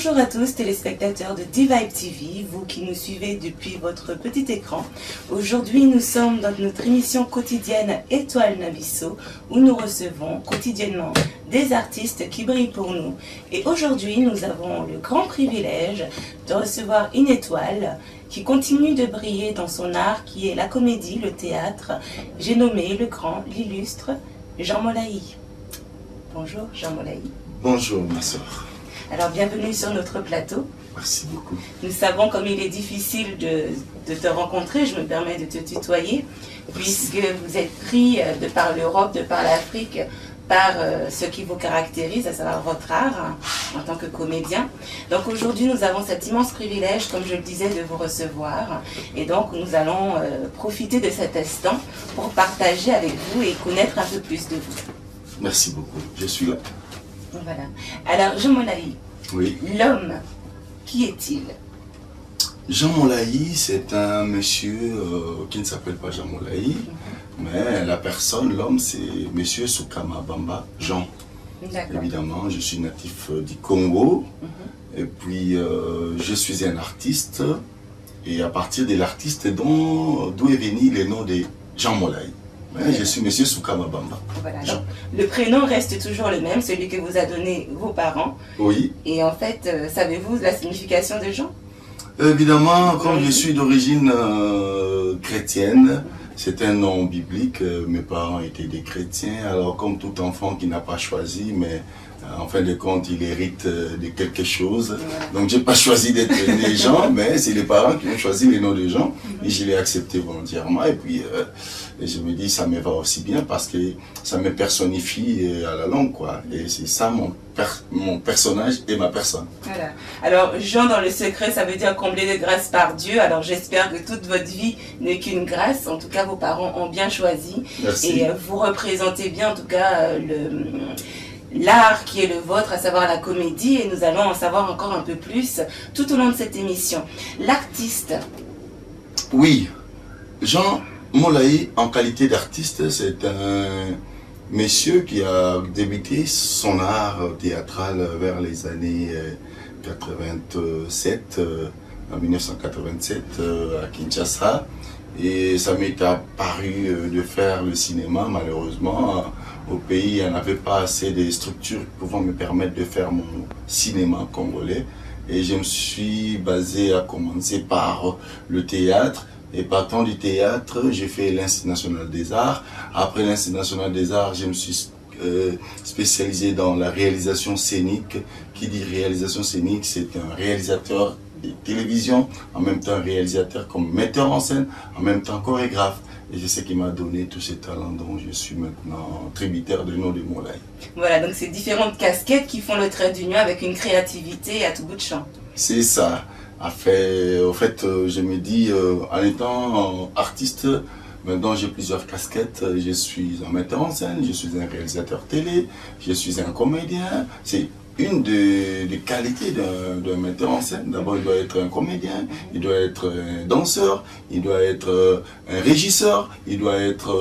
Bonjour à tous téléspectateurs de D-Vibe TV, vous qui nous suivez depuis votre petit écran. Aujourd'hui nous sommes dans notre émission quotidienne Étoile Nabisso où nous recevons quotidiennement des artistes qui brillent pour nous. Et aujourd'hui nous avons le grand privilège de recevoir une étoile qui continue de briller dans son art qui est la comédie, le théâtre. J'ai nommé le grand, l'illustre Jean Molaï. Bonjour Jean Molaï. Bonjour ma soeur. Alors bienvenue sur notre plateau. Merci beaucoup. Nous savons comme il est difficile de te rencontrer, je me permets de te tutoyer, puisque vous êtes pris de par l'Europe, de par l'Afrique, par ce qui vous caractérise, à savoir votre art en tant que comédien. Donc aujourd'hui nous avons cet immense privilège, comme je le disais, de vous recevoir. Et donc nous allons profiter de cet instant pour partager avec vous et connaître un peu plus de vous. Merci beaucoup, je suis là. Voilà. Alors Jean Molaï, oui. L'homme, qui est-il? Jean Molaï, c'est un monsieur qui ne s'appelle pas Jean Molaï, mais la personne, l'homme, c'est monsieur Soukama Bamba, Jean. Évidemment, je suis natif du Congo, et puis je suis un artiste, et à partir de l'artiste, d'où est venu le nom de Jean Molaï. Je suis monsieur Soukama Bamba. Voilà, donc, le prénom reste toujours le même, celui que vous a donné vos parents. Oui. Et en fait, savez-vous la signification de Jean? Évidemment, comme je suis d'origine chrétienne, c'est un nom biblique. Mes parents étaient des chrétiens. Alors, comme tout enfant qui n'a pas choisi, mais en fin de compte, il hérite de quelque chose. Donc, je n'ai pas choisi d'être né Jean, mais c'est les parents qui ont choisi le nom de Jean. Et je l'ai accepté volontairement. Et puis, je me dis, ça me va aussi bien parce que ça me personnifie à la langue, quoi. Et c'est ça mon personnage et ma personne. Voilà. Alors, Jean dans le secret, ça veut dire comblé de grâce par Dieu. Alors, j'espère que toute votre vie n'est qu'une grâce. En tout cas, vos parents ont bien choisi. Merci. Et vous représentez bien, en tout cas, l'art qui est le vôtre, à savoir la comédie. Et nous allons en savoir encore un peu plus tout au long de cette émission. L'artiste. Oui. Jean Molaï, en qualité d'artiste, c'est un monsieur qui a débuté son art théâtral vers les années 87, en 1987 à Kinshasa. Et ça m'est apparu de faire le cinéma. Malheureusement, au pays, il n'y en avait pas assez de structures pouvant me permettre de faire mon cinéma congolais. Et je me suis basé à commencer par le théâtre. Et partant du théâtre, j'ai fait l'Institut national des arts. Après l'Institut national des arts, je me suis spécialisé dans la réalisation scénique. Qui dit réalisation scénique, c'est un réalisateur de télévision, en même temps réalisateur comme metteur en scène, en même temps chorégraphe. Et c'est ce qui m'a donné tous ces talents dont je suis maintenant tributaire du nom de Molaï. Voilà, donc c'est différentes casquettes qui font le trait d'union avec une créativité à tout bout de champ. C'est ça. Au fait, je me dis, en étant artiste, maintenant j'ai plusieurs casquettes. Je suis un metteur en scène, je suis un réalisateur télé, je suis un comédien. C'est une des qualités d'un metteur en scène. D'abord, il doit être un comédien, il doit être un danseur, il doit être un régisseur, il doit être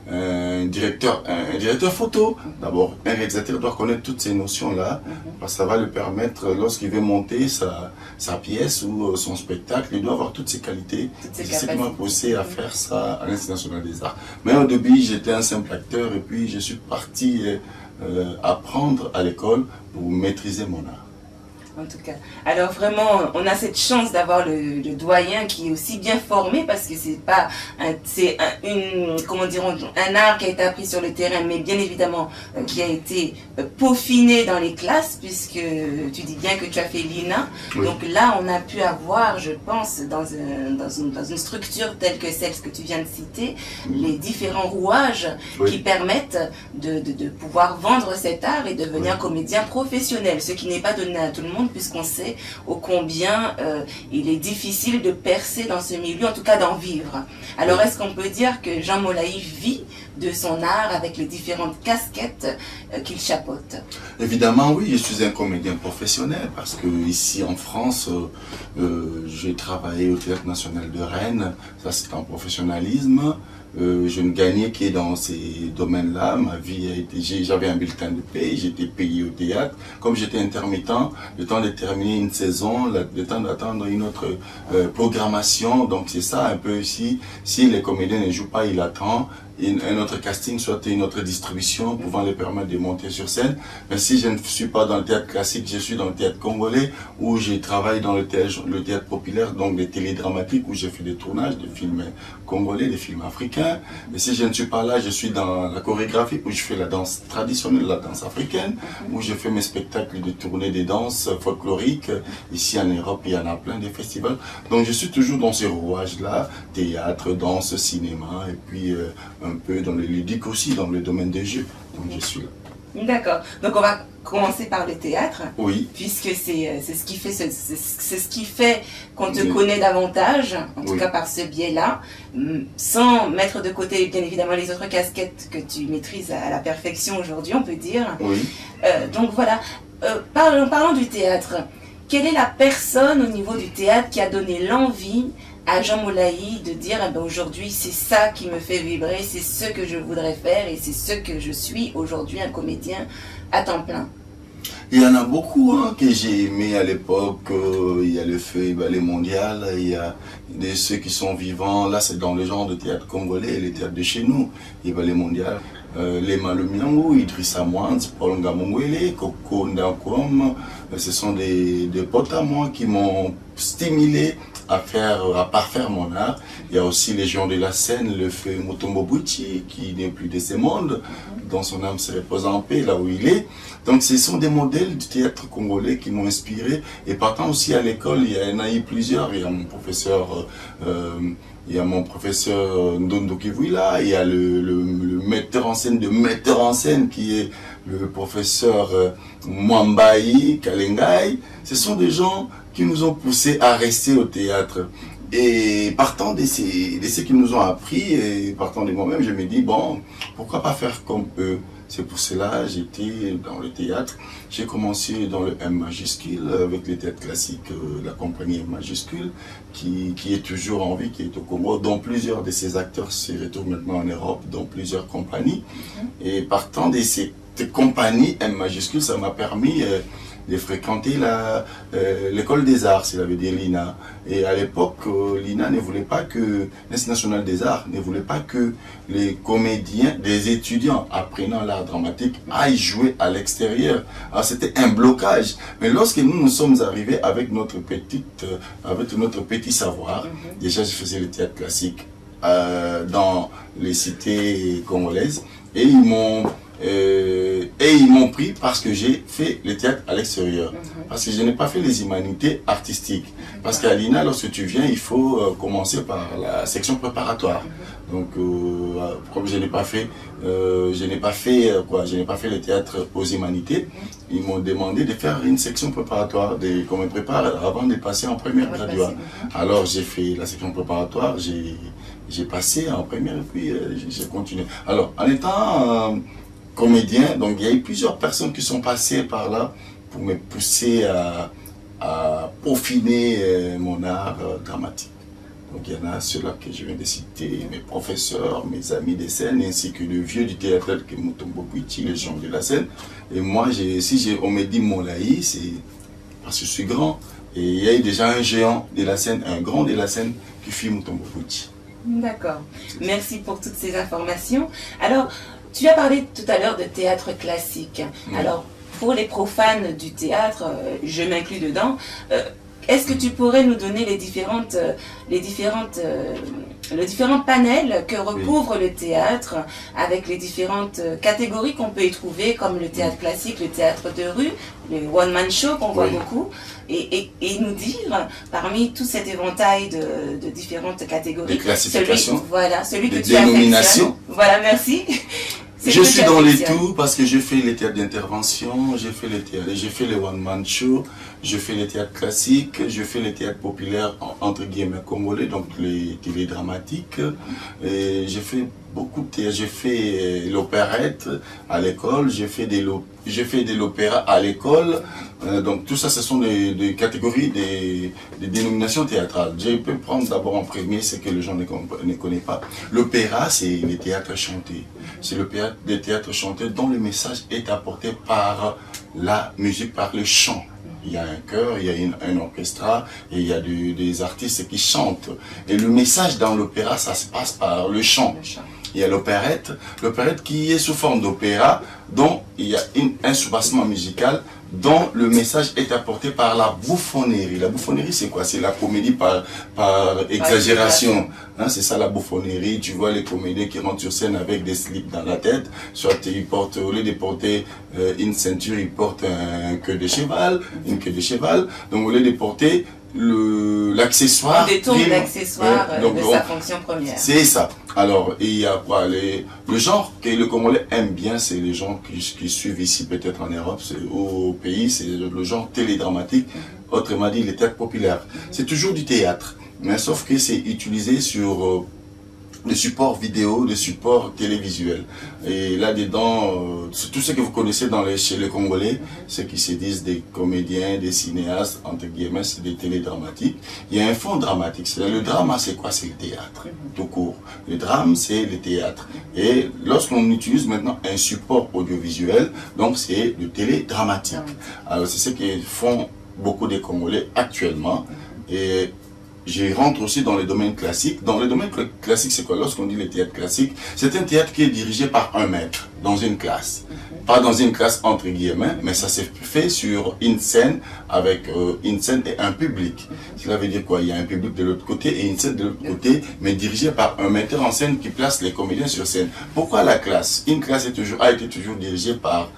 un directeur photo. D'abord, un réalisateur doit connaître toutes ces notions-là, parce que ça va lui permettre, lorsqu'il veut monter sa pièce ou son spectacle, il doit avoir toutes ces qualités. C'est ce qui m'a poussé à faire ça à l'Institut national des arts. Mais au début, j'étais un simple acteur et puis je suis parti apprendre à l'école pour maîtriser mon art. En tout cas. Alors vraiment, on a cette chance d'avoir le doyen qui est aussi bien formé parce que c'est pas comment dirons, un art qui a été appris sur le terrain, mais bien évidemment qui a été peaufiné dans les classes puisque tu dis bien que tu as fait l'INA. Oui. Donc là, on a pu avoir, je pense, dans une structure telle que celle que tu viens de citer, les différents rouages qui permettent de pouvoir vendre cet art et devenir comédien professionnel, ce qui n'est pas donné à tout le monde puisqu'on sait ô combien il est difficile de percer dans ce milieu, en tout cas d'en vivre. Alors est-ce qu'on peut dire que Jean Molaï vit de son art avec les différentes casquettes qu'il chapeaute? Évidemment, oui, je suis un comédien professionnel parce que ici en France, j'ai travaillé au Théâtre National de Rennes, ça c'est un professionnalisme. Je ne gagnais que dans ces domaines-là. Ma vie a été, j'avais un bulletin de paye, j'étais payé au théâtre. Comme j'étais intermittent, le temps de terminer une saison, le temps d'attendre une autre programmation. Donc c'est ça un peu ici. Si les comédiens ne jouent pas, il attend un autre casting, soit une autre distribution pouvant les permettre de monter sur scène. Mais si je ne suis pas dans le théâtre classique, je suis dans le théâtre congolais où je travaille dans le théâtre populaire, donc des télédramatiques où j'ai fait des tournages de films congolais, des films africains. Mais si je ne suis pas là, je suis dans la chorégraphie où je fais la danse traditionnelle, la danse africaine, où je fais mes spectacles de tournée des danses folkloriques. Ici en Europe, il y en a plein de festivals. Donc je suis toujours dans ces rouages-là, théâtre, danse, cinéma, et puis un peu dans le ludique aussi, dans le domaine des jeux. Donc je suis là. D'accord. Donc on va commencer par le théâtre. Oui. Puisque c'est ce qui fait qu'on te connaît davantage, en tout cas par ce biais-là, sans mettre de côté bien évidemment les autres casquettes que tu maîtrises à la perfection aujourd'hui, on peut dire. Oui. Donc voilà. Parlons du théâtre. Quelle est la personne au niveau du théâtre qui a donné l'envie à Jean Moulaï de dire eh ben, aujourd'hui c'est ça qui me fait vibrer, c'est ce que je voudrais faire et c'est ce que je suis aujourd'hui, un comédien à temps plein? Il y en a beaucoup hein, que j'ai aimé à l'époque. Il y a le Feu et Ballet Mondial, il y a ceux qui sont vivants. Là, c'est dans le genre de théâtre congolais, les théâtres de chez nous. Et Ballet Mondial, les Malumiango, Idrissa Mwans, Paul Ngamongwele, Koko Ndakom. Ce sont des potes à moi qui m'ont stimulé à parfaire mon art. Il y a aussi les gens de la scène, le Feu Mutombo Bouchi, qui n'est plus de ce monde, dont son âme se repose en paix, là où il est. Donc ce sont des modèles du théâtre congolais qui m'ont inspiré. Et partant aussi à l'école, il y en a eu plusieurs. Il y a mon professeur, Ndondo Kivuila, il y a le metteur en scène de metteur en scène qui est le professeur Mwambaï Kalengai. Ce sont des gens qui nous ont poussés à rester au théâtre. Et partant de ce qu'ils nous ont appris, et partant de moi-même, je me dis, bon, pourquoi pas faire comme eux? C'est pour cela que j'étais dans le théâtre. J'ai commencé dans le M majuscule, avec le théâtre classique, la compagnie M majuscule, qui est toujours en vie, qui est au Congo, dont plusieurs de ces acteurs se retrouvent maintenant en Europe, dans plusieurs compagnies. Et partant de ces compagnies M majuscule, ça m'a permis de fréquenter l'école des arts, cela veut dire l'INA. Et à l'époque, l'INA ne voulait pas que, l'Institut national des arts, ne voulait pas que les comédiens, des étudiants apprenant l'art dramatique aillent jouer à l'extérieur. Alors c'était un blocage. Mais lorsque nous sommes arrivés avec notre petit savoir, déjà je faisais le théâtre classique dans les cités congolaises, et ils m'ont pris parce que j'ai fait le théâtre à l'extérieur. Parce que je n'ai pas fait les humanités artistiques. Parce qu'à l'INA, lorsque tu viens, il faut commencer par la section préparatoire. Donc, comme je n'ai pas fait le théâtre aux humanités, ils m'ont demandé de faire une section préparatoire, qu'on me prépare avant de passer en première graduat. Alors, j'ai fait la section préparatoire, j'ai passé en première et puis j'ai continué. Alors, en étant comédien, donc il y a eu plusieurs personnes qui sont passées par là pour me pousser à peaufiner mon art dramatique. Donc il y en a ceux-là que je viens de citer, mes professeurs, mes amis des scènes, ainsi que le vieux du théâtre qui est Mutombo Bouchi, les gens de la scène. Et moi, on me dit Moulaï, c'est parce que je suis grand. Et il y a eu déjà un géant de la scène, un grand de la scène qui fut Mutombo Bouchi. D'accord. Merci pour toutes ces informations. Alors, tu as parlé tout à l'heure de théâtre classique. Alors, pour les profanes du théâtre, je m'inclus dedans, est-ce que tu pourrais nous donner les différents panels que recouvre le théâtre, avec les différentes catégories qu'on peut y trouver, comme le théâtre classique, le théâtre de rue, le one-man show qu'on voit beaucoup, et nous dire, parmi tout cet éventail de différentes catégories, des classifications, celui que tu dénominations. Voilà, merci. Je suis dans les tout parce que j'ai fait les théâtres d'intervention, j'ai fait les one-man show, je fais les théâtres classiques, je fais les théâtres populaires, entre guillemets, congolais, donc les télédramatiques. Et j'ai fait beaucoup de théâtre. J'ai fait l'opérette à l'école, j'ai fait de l'opéra à l'école. Donc tout ça, ce sont des catégories, des dénominations théâtrales. Je peux prendre d'abord en premier ce que les gens ne connaissent pas. L'opéra, c'est les théâtres chantés. C'est les théâtres chantés dont le message est apporté par la musique, par le chant. Il y a un chœur, il y a un orchestre et il y a des artistes qui chantent. Et le message dans l'opéra, ça se passe par le chant. Il y a l'opérette qui est sous forme d'opéra, dont il y a un soubassement musical, dont le message est apporté par la bouffonnerie. La bouffonnerie, c'est quoi? C'est la comédie par exagération. Hein, c'est ça la bouffonnerie. Tu vois les comédiens qui rentrent sur scène avec des slips dans la tête. Soit ils portent, au lieu de porter une ceinture, ils portent un queue de cheval, une queue de cheval. Donc au lieu de porter l'accessoire. On détourne l'accessoire de sa fonction première. C'est ça. Alors, il y a quoi? Le genre que le Congolais aime bien, c'est les gens qui suivent ici, peut-être en Europe, au pays, c'est le genre télédramatique, autrement dit, les théâtres populaires. C'est toujours du théâtre, mais sauf que c'est utilisé sur des supports vidéo, des supports télévisuels. Et là-dedans, tout ce que vous connaissez chez les Congolais, ceux qui se disent des comédiens, des cinéastes, entre guillemets, c'est des télédramatiques. Il y a un fond dramatique. Le drama, c'est quoi? C'est le théâtre, tout court. Le drame, c'est le théâtre. Et lorsqu'on utilise maintenant un support audiovisuel, donc c'est le télédramatique. Alors c'est ce que font beaucoup des Congolais actuellement. Et je rentre aussi dans les domaines classiques. Dans les domaines classiques, c'est quoi? Lorsqu'on dit le théâtre classique, c'est un théâtre qui est dirigé par un maître dans une classe. Pas dans une classe entre guillemets, mais ça s'est fait sur une scène avec une scène et un public. Cela veut dire quoi? Il y a un public de l'autre côté et une scène de l'autre côté, mais dirigée par un metteur en scène qui place les comédiens sur scène. Pourquoi la classe? Une classe a été toujours dirigée par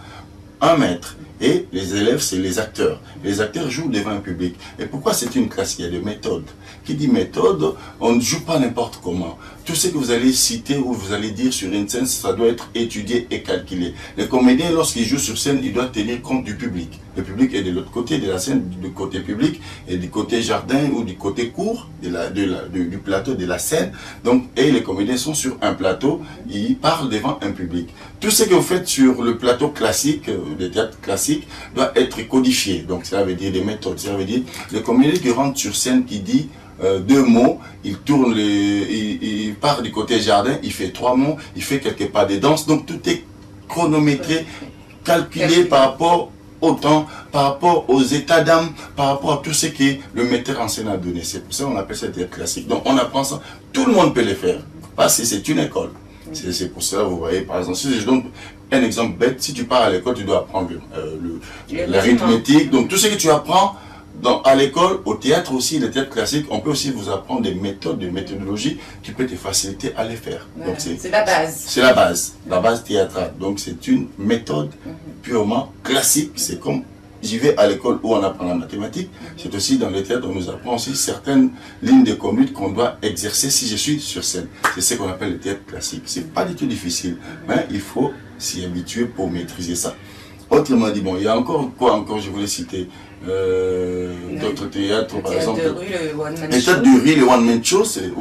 un maître. Et les élèves, c'est les acteurs. Les acteurs jouent devant un public. Et pourquoi c'est une classe? Il y a des méthodes. Qui dit méthode, on ne joue pas n'importe comment. Tout ce que vous allez citer ou vous allez dire sur une scène, ça doit être étudié et calculé. Les comédiens, lorsqu'ils jouent sur scène, ils doivent tenir compte du public. Le public est de l'autre côté de la scène, du côté public, et du côté jardin ou du côté court du plateau de la scène. Donc, et les comédiens sont sur un plateau, ils parlent devant un public. Tout ce que vous faites sur le plateau classique, le théâtre classique, doit être codifié. Donc, ça veut dire des méthodes. Ça veut dire le comédien qui rentre sur scène, qui dit deux mots, il tourne, il part du côté jardin, il fait trois mots, il fait quelques pas de danse. Donc, tout est chronométré, calculé par rapport au temps, par rapport aux états d'âme, par rapport à tout ce que le metteur en scène a donné. C'est pour ça qu'on appelle ça le théâtre classique. Donc, on apprend ça. Tout le monde peut le faire, parce que c'est une école. C'est pour ça, vous voyez, par exemple, si je donne un exemple bête, si tu pars à l'école, tu dois apprendre l'arithmétique. Donc, tout ce que tu apprends à l'école, au théâtre aussi, le théâtre classique, on peut aussi vous apprendre des méthodes, des méthodologies qui peuvent te faciliter à les faire. Voilà, c'est la base. C'est la base théâtrale. Donc, c'est une méthode purement classique. C'est comme j'y vais à l'école où on apprend la mathématique. C'est aussi dans le théâtre, on nous apprend aussi certaines lignes de conduite qu'on doit exercer si je suis sur scène. C'est ce qu'on appelle le théâtre classique. C'est pas du tout difficile, mais il faut s'y habituer pour maîtriser ça. Autrement dit, bon, il y a encore quoi encore, je voulais citer d'autres théâtres, par exemple. Le théâtre de rue, le one man show, c'est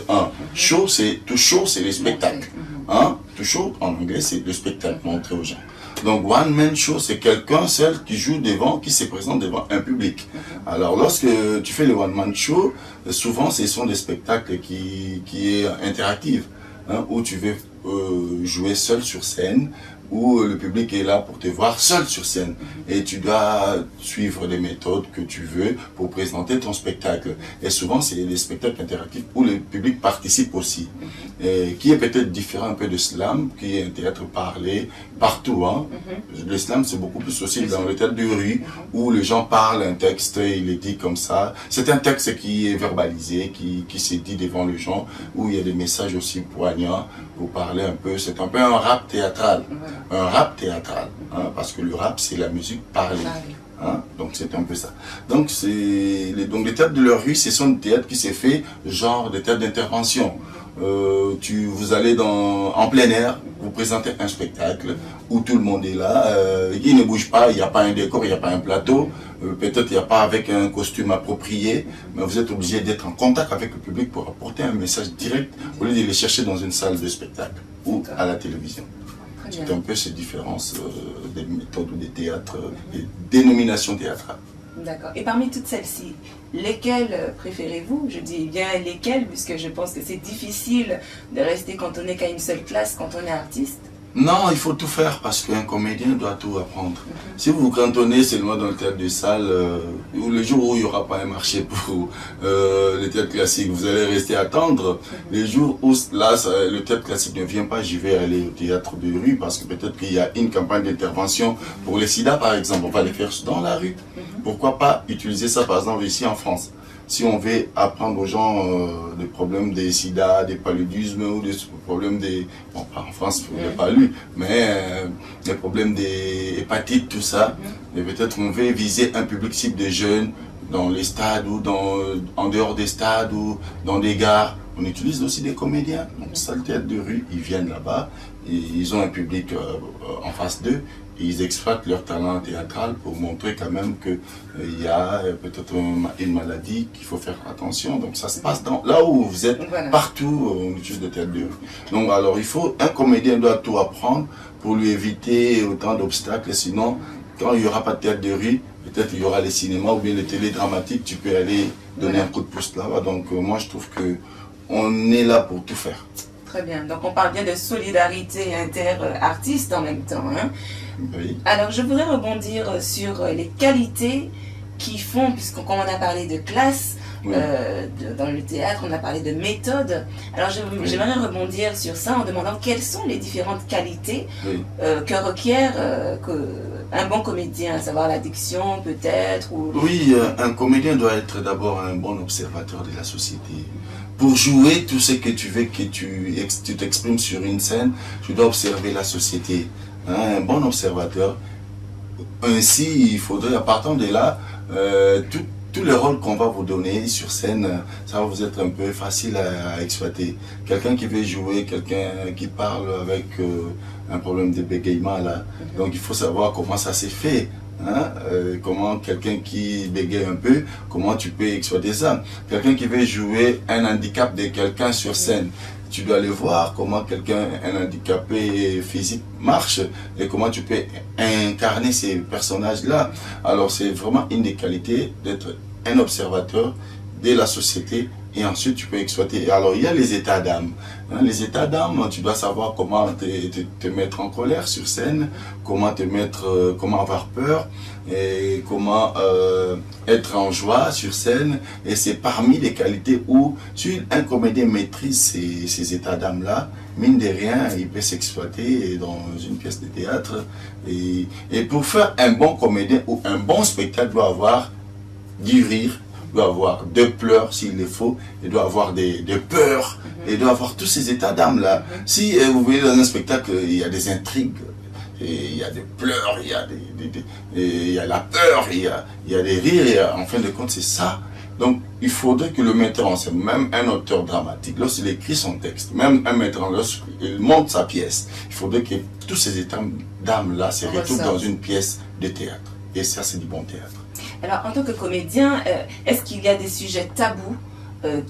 un. Show, c'est tout show, c'est le spectacle. Hein? Tout show, en anglais, c'est le spectacle montré aux gens. Donc, one man show, c'est quelqu'un seul qui joue devant, qui se présente devant un public. Alors, lorsque tu fais le one man show, souvent, ce sont des spectacles qui est interactifs, hein, où tu veux jouer seul sur scène, où le public est là pour te voir seul sur scène. Et tu dois suivre les méthodes que tu veux pour présenter ton spectacle. Et souvent, c'est des spectacles interactifs où le public participe aussi. Et qui est peut-être différent un peu de slam, qui est un théâtre parlé partout. Hein. Le slam, c'est beaucoup plus aussi dans le théâtre de rue, où les gens parlent un texte, il est dit comme ça. C'est un texte qui est verbalisé, qui s'est dit devant les gens, où il y a des messages aussi poignants pour parler un peu. C'est un peu un rap théâtral. Un rap théâtral, hein, parce que le rap, c'est la musique parlée. Hein, donc c'est un peu ça. Donc les théâtres de leur rue, ce sont des théâtres qui s'est fait genre des théâtres d'intervention. vous allez en plein air, vous présentez un spectacle où tout le monde est là, il ne bouge pas, il n'y a pas un décor, il n'y a pas un plateau, peut-être il n'y a pas avec un costume approprié, mais vous êtes obligé d'être en contact avec le public pour apporter un message direct au lieu de les chercher dans une salle de spectacle ou à la télévision. C'est un peu ces différences des méthodes ou des théâtres, des dénominations théâtrales. D'accord. Et parmi toutes celles-ci, lesquelles préférez-vous? Je dis bien lesquelles, puisque je pense que c'est difficile de rester cantonné qu'à une seule classe quand on est artiste. Non, il faut tout faire parce qu'un comédien doit tout apprendre. Si vous vous cantonnez seulement dans le théâtre de salle, le jour où il n'y aura pas un marché pour le théâtre classique, vous allez rester attendre. Les jours où là, le théâtre classique ne vient pas, je vais aller au théâtre de rue parce que peut-être qu'il y a une campagne d'intervention pour les sida par exemple, on va les faire dans la rue. Pourquoi pas utiliser ça par exemple ici en France? Si on veut apprendre aux gens des problèmes des sida, des paludismes ou des problèmes des... Bon, pas en France, il n'y a pas lu, mais des problèmes des hépatites, tout ça. Et peut-être on veut viser un public cible de jeunes dans les stades ou en dehors des stades ou dans des gares. On utilise aussi des comédiens. Donc, ça, le théâtre de rue, ils viennent là-bas, ils ont un public en face d'eux. Ils exploitent leur talent théâtral pour montrer quand même qu'il y a peut-être une maladie qu'il faut faire attention. Donc ça se passe là où vous êtes, partout, on utilise le théâtre de rue. Donc alors un comédien doit tout apprendre pour lui éviter autant d'obstacles. Sinon, quand il n'y aura pas de théâtre de rue, peut-être il y aura les cinémas ou bien les télédramatiques, tu peux aller donner un coup de pouce là-bas. Donc moi je trouve qu'on est là pour tout faire. Très bien, donc on parle bien de solidarité inter-artistes en même temps. Hein? Oui. Alors je voudrais rebondir sur les qualités qui font, puisqu'on a parlé de classe, oui. Dans le théâtre, on a parlé de méthode. Alors j'aimerais rebondir sur ça en demandant quelles sont les différentes qualités que requiert un bon comédien, à savoir la diction peut-être ou... Oui, un comédien doit être d'abord un bon observateur de la société. Pour jouer tout ce que tu veux que tu t'exprimes sur une scène, tu dois observer la société. Hein, un bon observateur. Ainsi, il faudrait, à partir de là, tous les rôles qu'on va vous donner sur scène, ça va vous être un peu facile à exploiter. Quelqu'un qui veut jouer, quelqu'un qui parle avec un problème de bégaiement, là. Donc il faut savoir comment ça s'est fait. Hein? Comment quelqu'un qui bégaye un peu, comment tu peux exploiter ça. Quelqu'un qui veut jouer un handicap de quelqu'un sur scène, tu dois aller voir comment un handicapé physique marche et comment tu peux incarner ces personnages-là. Alors c'est vraiment une des qualités d'être un observateur de la société et ensuite tu peux exploiter. Alors il y a les états d'âme. Hein, les états d'âme, tu dois savoir comment te mettre en colère sur scène, comment avoir peur et comment être en joie sur scène. Et c'est parmi les qualités où si un comédien maîtrise ces états d'âme là, mine de rien, il peut s'exploiter dans une pièce de théâtre. Et pour faire un bon comédien ou un bon spectacle, doit avoir du rire, doit avoir de pleurs s'il le faut, il doit avoir des peurs, il doit avoir tous ces états d'âme là. Si vous voyez dans un spectacle, il y a des intrigues, et il y a des pleurs, il y a la peur, il y a des rires, et en fin de compte c'est ça. Donc il faudrait que le metteur en scène, même un auteur dramatique, lorsqu'il écrit son texte, même un metteur en scène, lorsqu'il monte sa pièce, il faudrait que tous ces états d'âme là se retrouvent dans une pièce de théâtre. Et ça c'est du bon théâtre. Alors, en tant que comédien, est-ce qu'il y a des sujets tabous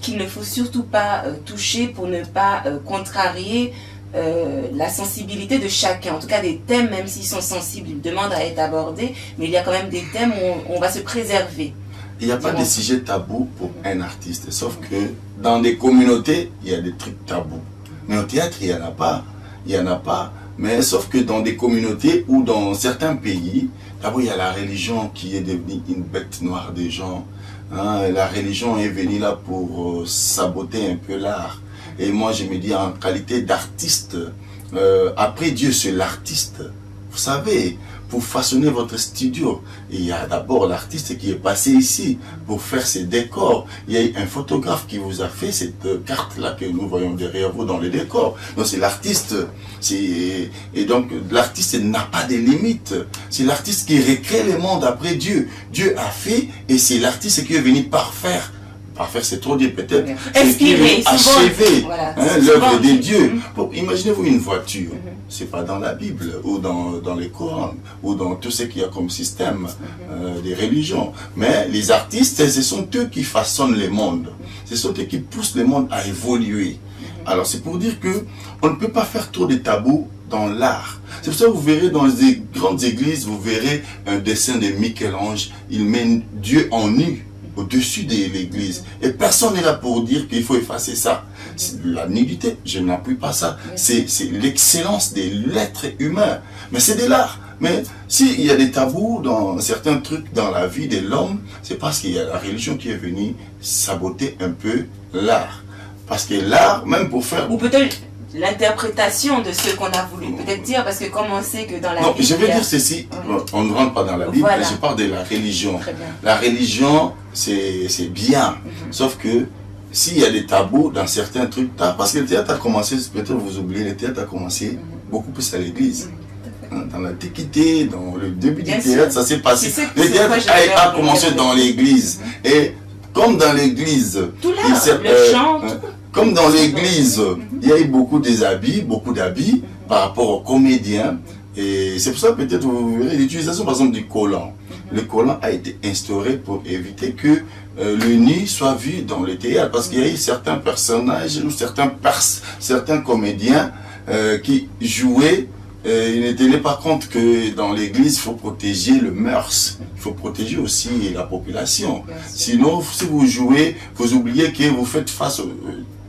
qu'il ne faut surtout pas toucher pour ne pas contrarier la sensibilité de chacun? En tout cas, des thèmes, même s'ils sont sensibles, ils demandent à être abordés, mais il y a quand même des thèmes où on va se préserver. Il n'y a pas de sujet tabou pour un artiste, sauf que dans des communautés, il y a des trucs tabous. Mais au théâtre, il n'y en a pas. Il n'y en a pas. Mais sauf que dans des communautés ou dans certains pays, d'abord il y a la religion qui est devenue une bête noire des gens. Hein, la religion est venue là pour saboter un peu l'art. Et moi je me dis en qualité d'artiste, après Dieu c'est l'artiste. Vous savez, pour façonner votre studio, il y a d'abord l'artiste qui est passé ici pour faire ses décors. Il y a un photographe qui vous a fait cette carte-là que nous voyons derrière vous dans les décors. Donc c'est l'artiste. Et donc l'artiste n'a pas de limites. C'est l'artiste qui recrée le monde après Dieu. Dieu a fait et c'est l'artiste qui est venu parfaire parfaire c'est trop dire peut-être, inspiré, achever voilà, l'œuvre des dieux. Bon, imaginez-vous une voiture, c'est pas dans la Bible ou dans les Corans ou dans tout ce qu'il y a comme système des religions, mais les artistes, ce sont eux qui façonnent le monde, ce sont eux qui poussent le monde à évoluer. Alors c'est pour dire que on ne peut pas faire trop de tabous dans l'art. C'est pour ça que vous verrez dans les grandes églises, vous verrez un dessin de Michel-Ange, il met Dieu en nu au-dessus de l'église. Et personne n'est là pour dire qu'il faut effacer ça. La nudité, je n'appuie pas ça. C'est l'excellence de l'être humain. Mais c'est de l'art. Mais s'il y a des tabous dans certains trucs dans la vie de l'homme, c'est parce qu'il y a la religion qui est venue saboter un peu l'art. Parce que l'art, même pour faire... Ou peut-être l'interprétation de ce qu'on a voulu peut-être dire, parce que comme on sait que dans la non, Bible... je vais dire ceci, on ne rentre pas dans la Bible, voilà. mais je parle de la religion. La religion, c'est bien, sauf que s'il y a des tabous dans certains trucs, parce que le théâtre a commencé, peut-être vous oubliez, le théâtre a commencé beaucoup plus à l'église. Dans l'Antiquité, dans le début du théâtre, ça s'est passé. Le théâtre a commencé dans l'église. Et comme dans l'église, le chant, comme dans l'église, il y a eu beaucoup d'habits par rapport aux comédiens. Et c'est pour ça peut-être vous verrez l'utilisation par exemple du collant. Le collant a été instauré pour éviter que le nu soit vu dans le théâtre. Parce qu'il y a eu certains personnages ou certains comédiens qui jouaient. Il ne tenait pas compte que dans l'église, il faut protéger le mœurs. Il faut protéger aussi la population. Sinon, si vous jouez, vous oubliez que vous faites face...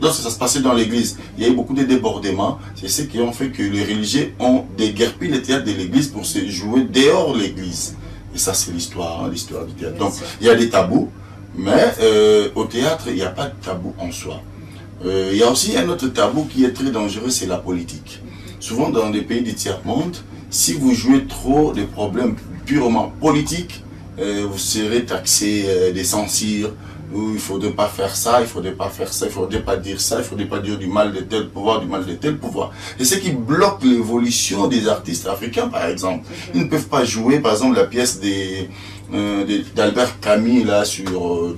Lorsque ça se passait dans l'église, il y a eu beaucoup de débordements. C'est ce qui ont fait que les religieux ont déguerpi le théâtre de l'église pour se jouer dehors de l'église. Et ça, c'est l'histoire du théâtre. Donc, il y a des tabous, mais au théâtre, il n'y a pas de tabou en soi. Il y a aussi un autre tabou qui est très dangereux, c'est la politique. Souvent dans les pays du tiers-monde, si vous jouez trop des problèmes purement politiques, vous serez taxé des censures, où il ne faudrait pas faire ça, il ne faudrait pas faire ça, il ne faudrait pas dire ça, il ne faudrait pas dire du mal de tel pouvoir, du mal de tel pouvoir. Et ce qui bloque l'évolution des artistes africains, par exemple. Ils ne peuvent pas jouer, par exemple, la pièce d'Albert Camus, là, sur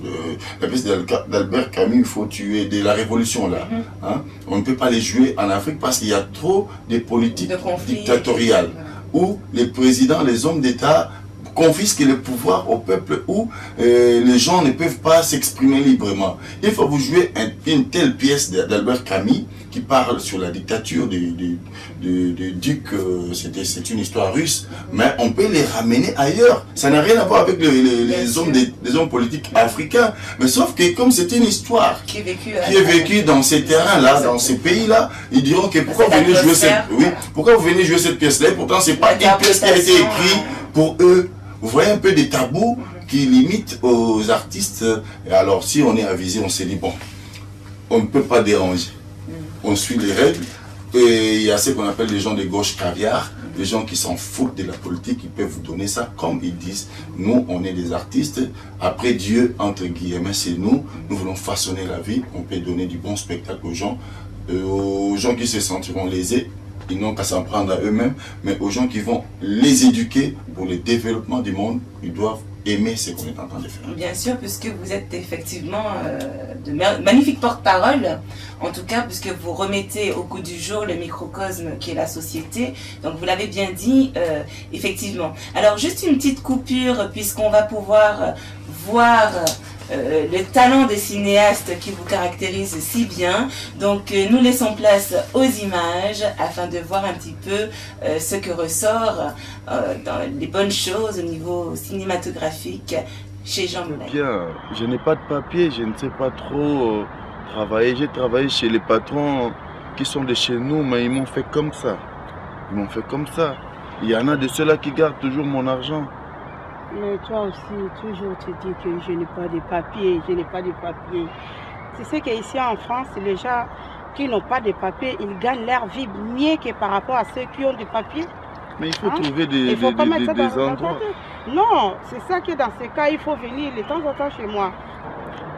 la pièce d'Albert Camus, il faut tuer, de la Révolution, là. Hein? On ne peut pas les jouer en Afrique parce qu'il y a trop de politiques dictatoriales, où les présidents, les hommes d'État confisquent le pouvoir au peuple, où les gens ne peuvent pas s'exprimer librement. Il faut vous jouer une telle pièce d'Albert Camus qui parle sur la dictature du duc, c'est une histoire russe, mais on peut les ramener ailleurs. Ça n'a rien à voir avec les hommes politiques africains, mais sauf que comme c'est une histoire qui est vécue dans ces terrains-là, dans ces pays-là, ils diront que pourquoi vous venez jouer pourquoi vous venez jouer cette pièce-là, et pourtant c'est pas une pièce qui a été écrite pour eux. Vous voyez un peu des tabous qui limitent aux artistes. Et alors, si on est avisé, on s'est dit, bon, on ne peut pas déranger. On suit les règles. Et il y a ce qu'on appelle les gens de gauche caviar, les gens qui s'en foutent de la politique, ils peuvent vous donner ça comme ils disent. Nous, on est des artistes. Après Dieu, entre guillemets, c'est nous. Nous voulons façonner la vie. On peut donner du bon spectacle aux gens qui se sentiront lésés. Ils n'ont qu'à s'en prendre à eux-mêmes, mais aux gens qui vont les éduquer pour le développement du monde, ils doivent aimer ce qu'on est en train de faire. Bien sûr, puisque vous êtes effectivement de magnifiques porte-parole, en tout cas, puisque vous remettez au goût du jour le microcosme qui est la société. Donc vous l'avez bien dit, effectivement. Alors juste une petite coupure, puisqu'on va pouvoir voir... le talent des cinéastes qui vous caractérise si bien. Donc nous laissons place aux images afin de voir un petit peu ce que ressort dans les bonnes choses au niveau cinématographique chez Jean Moulin. Bien, je n'ai pas de papier, je ne sais pas trop travailler. J'ai travaillé chez les patrons qui sont de chez nous, mais ils m'ont fait comme ça. Ils m'ont fait comme ça. Il y en a de ceux-là qui gardent toujours mon argent. Mais toi aussi, toujours tu dis que je n'ai pas de papier, je n'ai pas de papier. Tu sais qu'ici en France, les gens qui n'ont pas de papier, ils gagnent leur vie mieux que par rapport à ceux qui ont des papiers. Mais il faut trouver des endroits. Non, c'est ça que dans ce cas, il faut venir de temps en temps chez moi.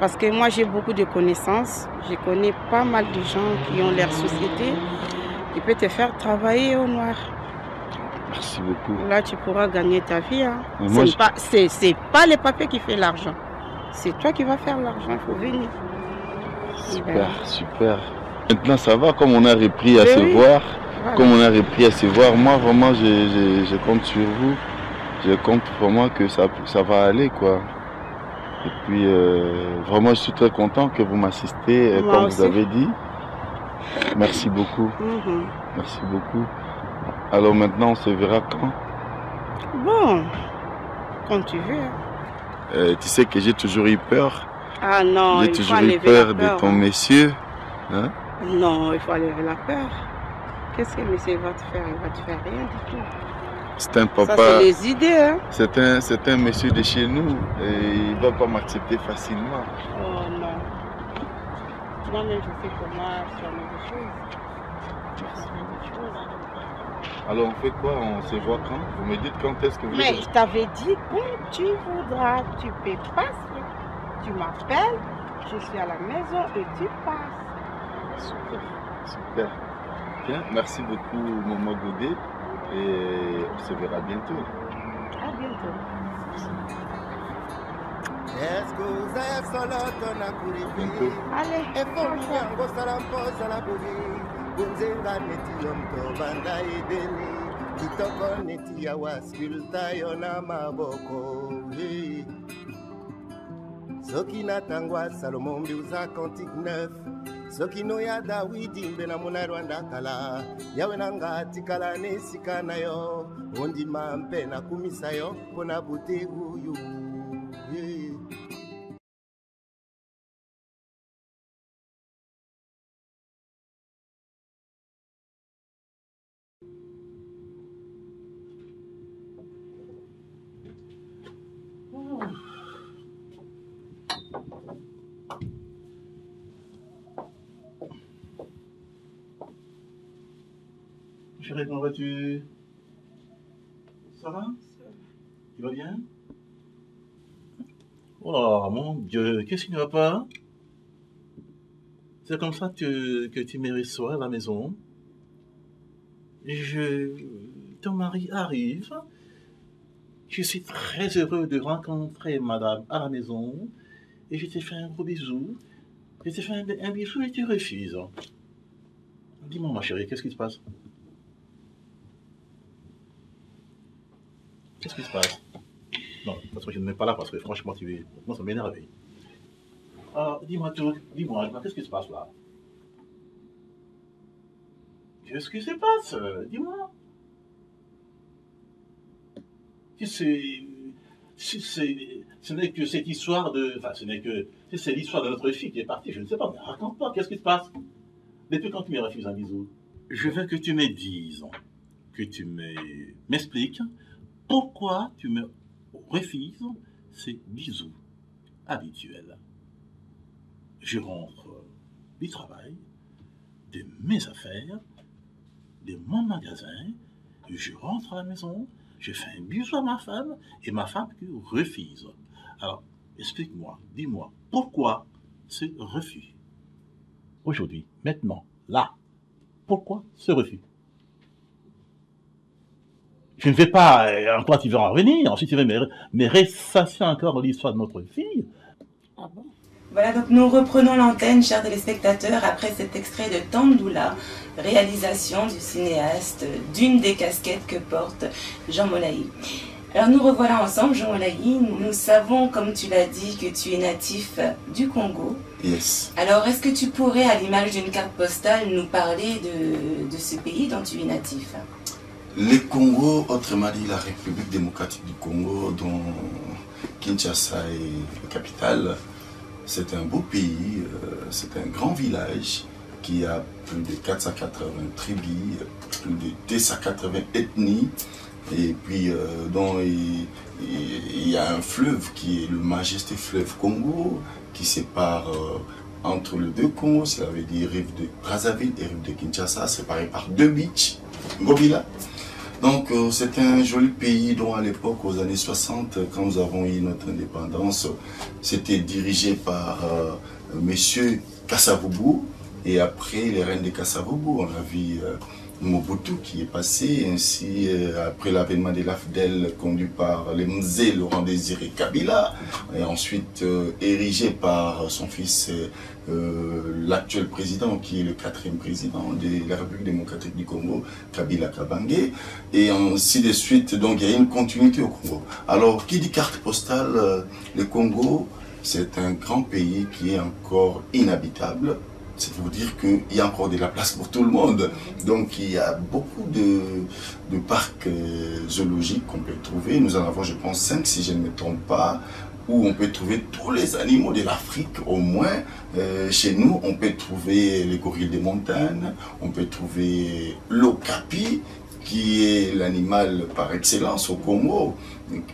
Parce que moi, j'ai beaucoup de connaissances. Je connais pas mal de gens qui ont leur société qui peut te faire travailler au noir. Merci beaucoup. Là, tu pourras gagner ta vie. Hein. C'est pas les papiers qui font l'argent. C'est toi qui vas faire l'argent, il faut venir. Super, super. Maintenant ça va, comme on a repris à se oui. voir. Voilà. Comme on a repris à se voir, moi vraiment je compte sur vous. Je compte vraiment que ça va aller quoi. Et puis vraiment je suis très content que vous m'assistez Moi comme aussi. vous avez dit. Merci beaucoup. Merci beaucoup. Alors maintenant on se verra quand? Bon, quand tu veux. Tu sais que j'ai toujours eu peur. Ah non, J'ai il faut toujours eu enlever peur la de peur. ton monsieur. Hein? Non, il faut enlever la peur. Qu'est-ce que le monsieur va te faire? Il va te faire rien du tout. C'est un papa. Ça, c'est les idées, hein? C'est un monsieur de chez nous et il ne va pas m'accepter facilement. Oh non. Moi-même, je sais comment faire des choses. Alors on fait quoi? On se voit quand? Vous me dites quand est-ce que vous... Mais je t'avais dit, quand tu voudras, tu peux passer. Tu m'appelles, je suis à la maison et tu passes. Super, super. Bien, merci beaucoup Maman Godet et on se verra bientôt. À bientôt. Bientôt. Soki natangwa Salomon biuza cantique 9 Soki no ya Dawidi mbena mona Rwanda kala yawe nanga tikala nesika na yo ondima mpe na kumisa yo pona bute uyu Chérie, comment vas-tu? Ça va? Tu vas bien? Oh là, mon Dieu, qu'est-ce qui ne va pas? C'est comme ça que tu me reçois à la maison. Ton mari arrive. Je suis très heureux de rencontrer madame à la maison. Et je te fais un gros bisou. Je te fais un bisou et tu refuses. Dis-moi, ma chérie, qu'est-ce qui se passe? Qu'est-ce qui se passe? Non, de toute façon, je ne mets pas là parce que franchement, moi, ça m'énerve. Alors, dis-moi tout, dis-moi, qu'est-ce qui se passe là? Qu'est-ce qui se passe? Dis-moi. Tu sais, ce n'est que cette histoire de... Enfin, c'est l'histoire de notre fille qui est partie, je ne sais pas, mais raconte-moi, qu'est-ce qui se passe? Depuis quand tu me refuses un bisou? Je veux que tu me dises, que tu m'expliques pourquoi tu me refuses ces bisous habituels. Je rentre du travail, de mes affaires, de mon magasin, je rentre à la maison, je fais un bisou à ma femme et ma femme qui refuse. Alors, explique-moi, dis-moi, pourquoi ce refus? Aujourd'hui, maintenant, là, pourquoi ce refus? Je ne vais pas, encore tu vas en revenir, ensuite tu vas me ressasser encore l'histoire de notre fille. Ah bon? Voilà, donc nous reprenons l'antenne, chers téléspectateurs, après cet extrait de Tandoula, réalisation du cinéaste d'une des casquettes que porte Jean Molayi. Alors nous revoilà ensemble, Jean Molayi. Nous savons, comme tu l'as dit, que tu es natif du Congo. Yes. Alors, est-ce que tu pourrais, à l'image d'une carte postale, nous parler de ce pays dont tu es natif? Le Congo, autrement dit la République démocratique du Congo, dont Kinshasa est la capitale, c'est un beau pays, c'est un grand village qui a plus de 480 tribus, plus de 280 ethnies, et puis dont il y a un fleuve qui est le majestueux fleuve Congo, qui sépare entre les deux Congos, cela veut dire rive de Brazzaville et rive de Kinshasa, séparés par deux beaches, Ngobila. Donc c'est un joli pays dont à l'époque, aux années 60, quand nous avons eu notre indépendance, c'était dirigé par Monsieur Kasavubu, et après les reines de Kasavubu, on a vu Mobutu qui est passé, ainsi après l'avènement de l'AFDEL conduit par les Mzé, Laurent Désiré Kabila, et ensuite érigé par son fils, l'actuel président qui est le 4e président de la République démocratique du Congo, Kabila Kabange, et ainsi de suite. Donc il y a une continuité au Congo. Alors qui dit carte postale, le Congo, c'est un grand pays qui est encore inhabitable. C'est pour dire qu'il y a encore de la place pour tout le monde. Donc il y a beaucoup de parcs zoologiques qu'on peut trouver. Nous en avons, je pense, 5 si je ne me trompe pas, où on peut trouver tous les animaux de l'Afrique au moins. Chez nous, on peut trouver les gorilles des montagnes, on peut trouver l'okapi, qui est l'animal par excellence au Congo,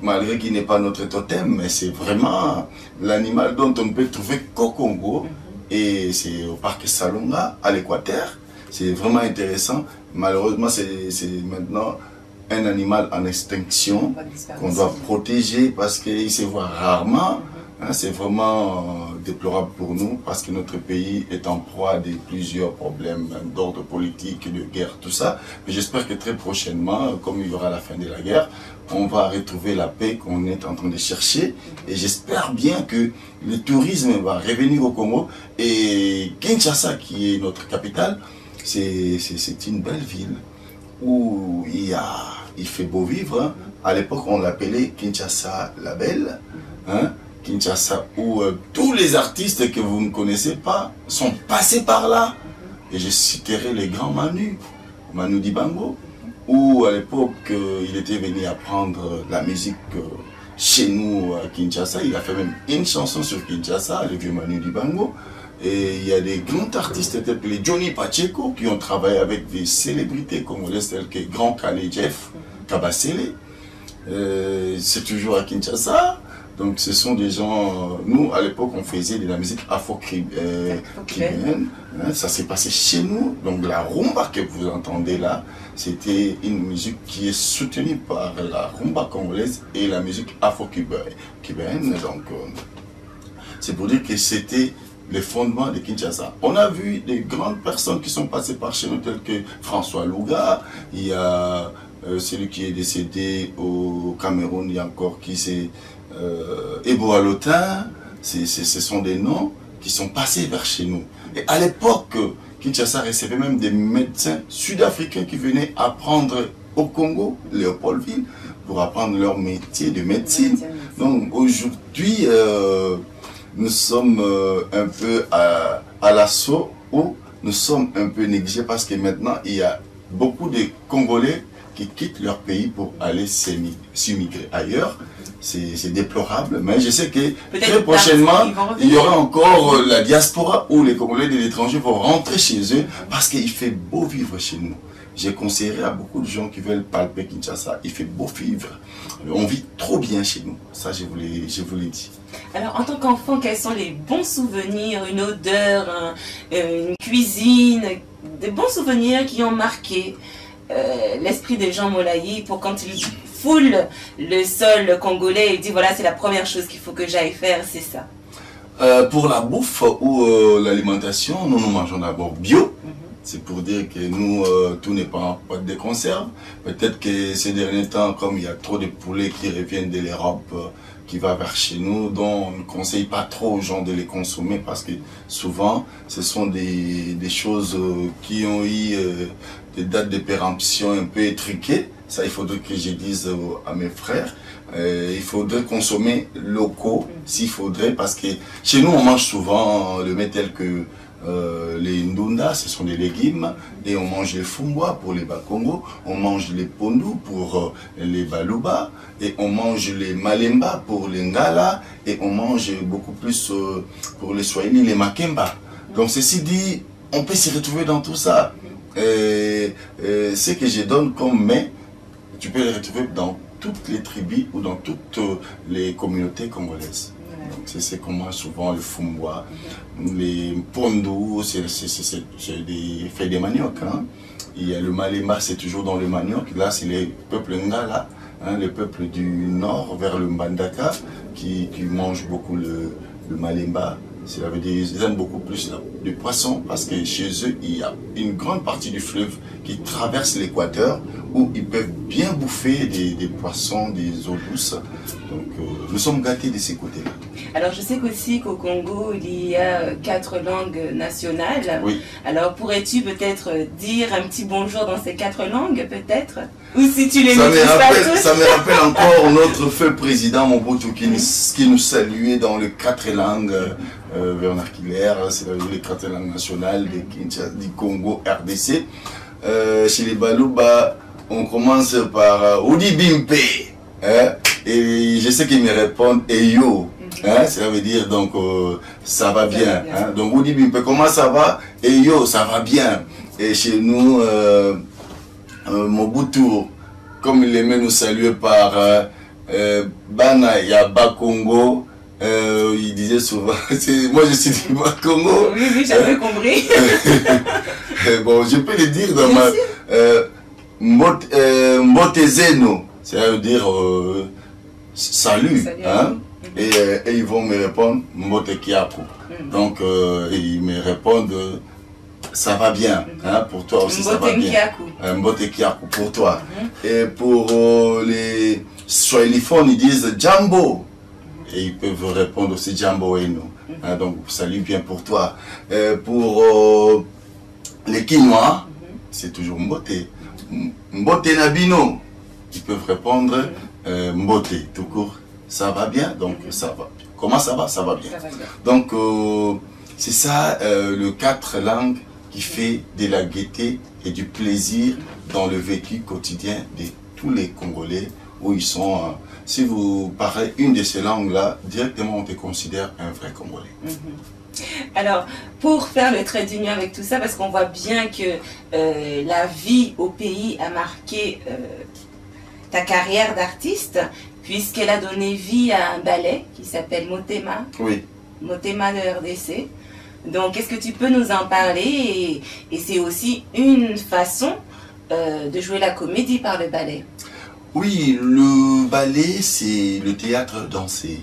malgré qu'il n'est pas notre totem, mais c'est vraiment l'animal dont on ne peut trouver qu'au Congo. Et c'est au parc Salonga, à l'Équateur. C'est vraiment intéressant. Malheureusement, c'est maintenant un animal en extinction qu'on doit protéger parce qu'il se voit rarement. C'est vraiment déplorable pour nous parce que notre pays est en proie de plusieurs problèmes d'ordre politique, de guerre, tout ça. Mais j'espère que très prochainement, comme il y aura la fin de la guerre, on va retrouver la paix qu'on est en train de chercher. Et j'espère bien que le tourisme va revenir au Congo. Et Kinshasa, qui est notre capitale, c'est une belle ville où il fait beau vivre. Hein. À l'époque, on l'appelait Kinshasa la Belle. Hein. Kinshasa, où tous les artistes que vous ne connaissez pas sont passés par là. Et je citerai les grands Manu Dibango, où à l'époque il était venu apprendre la musique chez nous à Kinshasa. Il a fait même une chanson sur Kinshasa, le vieux Manu Dibango. Et il y a des grands artistes tels que les Johnny Pacheco qui ont travaillé avec des célébrités congolaises telles que Grand Calais Jeff Kabasele. C'est toujours à Kinshasa. Donc ce sont des gens, nous à l'époque on faisait de la musique afro-cubaine, ça s'est passé chez nous. Donc la rumba que vous entendez là, c'était une musique qui est soutenue par la rumba congolaise et la musique afro-cubaine. Donc c'est pour dire que c'était les fondements de Kinshasa. On a vu des grandes personnes qui sont passées par chez nous telles que François Louga, il y a celui qui est décédé au Cameroun, il y a encore qui c'est Ebo Alotin, ce sont des noms qui sont passés vers chez nous. Et à l'époque, Kinshasa recevait même des médecins sud-africains qui venaient apprendre au Congo, Léopoldville, pour apprendre leur métier de médecine. Donc aujourd'hui, nous sommes un peu à l'assaut où nous sommes un peu négligés parce que maintenant, il y a beaucoup de Congolais qui quittent leur pays pour aller s'immigrer ailleurs. C'est déplorable, mais je sais que très prochainement, il y aura encore la diaspora où les Congolais de l'étranger vont rentrer chez eux parce qu'il fait beau vivre chez nous. J'ai conseillé à beaucoup de gens qui veulent palper Kinshasa, il fait beau vivre. On vit trop bien chez nous, ça je vous l'ai dit. Alors en tant qu'enfant, quels sont les bons souvenirs, une odeur, une cuisine, des bons souvenirs qui ont marqué l'esprit de Jean Molayi pour quand il foule le sol congolais et dit voilà c'est la première chose qu'il faut que j'aille faire, c'est ça. Pour la bouffe ou l'alimentation, nous mangeons d'abord bio. C'est pour dire que nous, tout n'est pas en boîte de conserve. Peut-être que ces derniers temps, comme il y a trop de poulets qui reviennent de l'Europe, qui va vers chez nous, dont on ne conseille pas trop aux gens de les consommer parce que souvent, ce sont des choses qui ont eu des dates de péremption un peu étriquées. Ça, il faudrait que je dise à mes frères. Il faudrait consommer locaux, s'il faudrait, parce que chez nous, on mange souvent le mets tel que les ndunda, ce sont des légumes, et on mange les fumbwa pour les bakongo, on mange les pondu pour les baluba, et on mange les malemba pour les ngala, et on mange beaucoup plus pour les swahili, les makemba. Donc ceci dit, on peut s'y retrouver dans tout ça. Ce que je donne comme mets, tu peux les retrouver dans toutes les tribus ou dans toutes les communautés congolaises. C'est ce qu'on mange souvent, le fumbwa, les pondu, c'est des feuilles de manioc. Hein. Il y a le malemba, c'est toujours dans le manioc. Là, c'est les peuples ngala, hein, les peuples du nord vers le Mbandaka qui mangent beaucoup le malemba. Cela veut dire qu'ils aiment beaucoup plus le poisson parce que chez eux, il y a une grande partie du fleuve qui traverse l'équateur où ils peuvent bien bouffer des poissons, des eaux douces. Donc nous sommes gâtés de ces côtés-là. Alors je sais qu'aussi qu'au Congo, il y a 4 langues nationales. Oui. Alors pourrais-tu peut-être dire un petit bonjour dans ces 4 langues peut-être? Ou si tu les Ça maîtrises pas toutes? ça me rappelle encore notre feu président Mobutu qui nous saluait dans les 4 langues vernaculaires, c'est les 4 langues nationales du Congo RDC. Chez les Balouba, on commence par Oudi Bimpe. Hein? Et je sais qu'ils me répondent Eyo. Hein? Ça veut dire donc ça va bien. Hein? Donc Oudi Bimpe, comment ça va? Eyo, ça va bien. Et chez nous, Mobutu, comme il aimait nous saluer par Bana Yaba Congo, il disait souvent, moi je suis du Congo. Oui, oui, j'avais compris. Bon, je peux le dire dans ma Mbotezeno, c'est-à-dire salut. Hein? Et ils vont me répondre Mbotekiaku. Donc ils me répondent ça va bien, hein, pour toi aussi ça va bien. Mbotekiaku pour toi. Et pour les swahiliphones, ils disent Jambo. Et ils peuvent répondre aussi Jambo Eno. Hein, donc salut bien pour toi. Pour les Quinois, c'est toujours Mbote. Mbote Nabino. Ils peuvent répondre Mbote, tout court. Ça va bien, donc ça va. Comment ça va? Ça va bien. Donc c'est ça le 4 langues qui fait de la gaieté et du plaisir dans le vécu quotidien de tous les Congolais où ils sont. Si vous parlez une de ces langues-là, directement on te considère un vrai Congolais. Alors, pour faire le trait d'union avec tout ça, parce qu'on voit bien que la vie au pays a marqué ta carrière d'artiste, puisqu'elle a donné vie à un ballet qui s'appelle Motema. Oui. Motema de RDC. Donc, est-ce que tu peux nous en parler? Et c'est aussi une façon de jouer la comédie par le ballet. Oui, le ballet, c'est le théâtre dansé.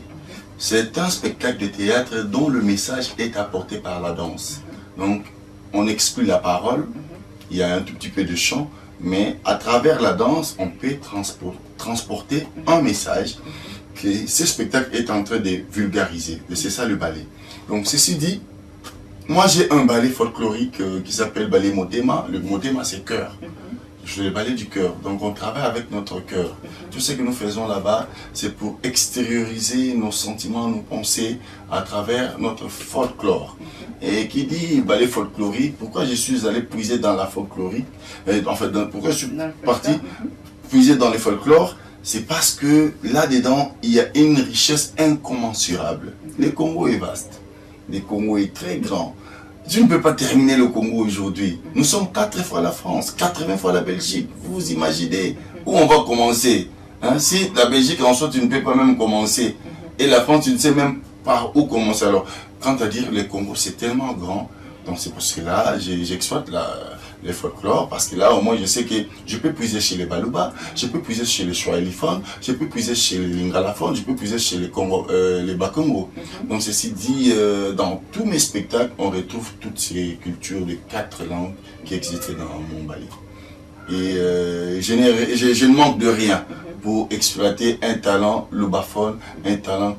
C'est un spectacle de théâtre dont le message est apporté par la danse. Donc, on exclut la parole, il y a un tout petit peu de chant, mais à travers la danse, on peut transporter un message que ce spectacle est en train de vulgariser. Et c'est ça le ballet. Donc, ceci dit, moi j'ai un ballet folklorique qui s'appelle ballet Motema. Le Motema, c'est cœur. C'est le ballet du cœur. Donc on travaille avec notre cœur. Tout ce que nous faisons là-bas, c'est pour extérioriser nos sentiments, nos pensées à travers notre folklore. Et qui dit ballet folklorique, pourquoi je suis allé puiser dans la folklorique, en fait, pourquoi je suis parti puiser dans les folklores, c'est parce que là-dedans, il y a une richesse incommensurable. Le Congo est vaste. Le Congo est très grand. Tu ne peux pas terminer le Congo aujourd'hui. Nous sommes 4 fois la France, 80 fois la Belgique. Vous imaginez où on va commencer, hein? Si la Belgique en soi, tu ne peux pas même commencer. Et la France, tu ne sais même par où commencer. Alors, quant à dire le Congo, c'est tellement grand. Donc c'est pour cela que j'exploite les folklores, parce que là au moins je sais que je peux puiser chez les Balouba, je peux puiser chez les Swahiliphones, je peux puiser chez les Lingalaphones, je peux puiser chez les Bakongo. Donc ceci dit, dans tous mes spectacles, on retrouve toutes ces cultures de 4 langues qui existaient dans mon ballet. Et je ne manque de rien pour exploiter un talent lubaphone, un talent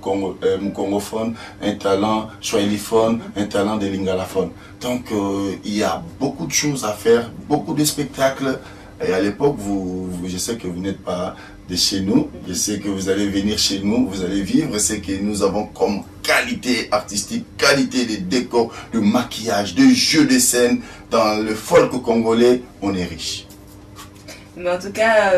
congophone, un talent swahiliphone, un talent de lingalaphone. Donc il y a beaucoup de choses à faire, beaucoup de spectacles. Et à l'époque, je sais que vous n'êtes pas de chez nous, je sais que vous allez venir chez nous, vous allez vivre ce que nous avons comme qualité artistique, qualité de décor, de maquillage, de jeu de scène. Dans le folk congolais, on est riche. Mais en tout cas,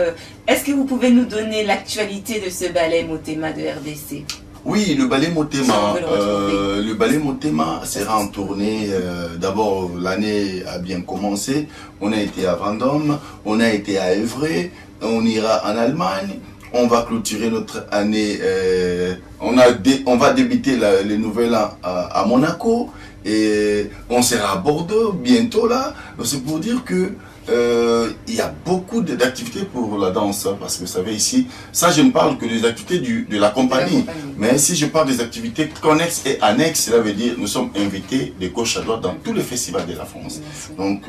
est-ce que vous pouvez nous donner l'actualité de ce ballet Motema de RDC? Oui, le ballet Motema, le ballet Motema sera en tournée. D'abord, l'année a bien commencé. On a été à Vendôme, on a été à Évreux, on ira en Allemagne. On va clôturer notre année. On va débuter le nouvel an à Monaco et on sera à Bordeaux bientôt là. C'est pour dire que Il y a beaucoup d'activités pour la danse, hein, parce que vous savez ici, ça je ne parle que des activités de la compagnie, mais si je parle des activités connexes et annexes, cela veut dire nous sommes invités de gauche à droite dans tous les festivals de la France. Donc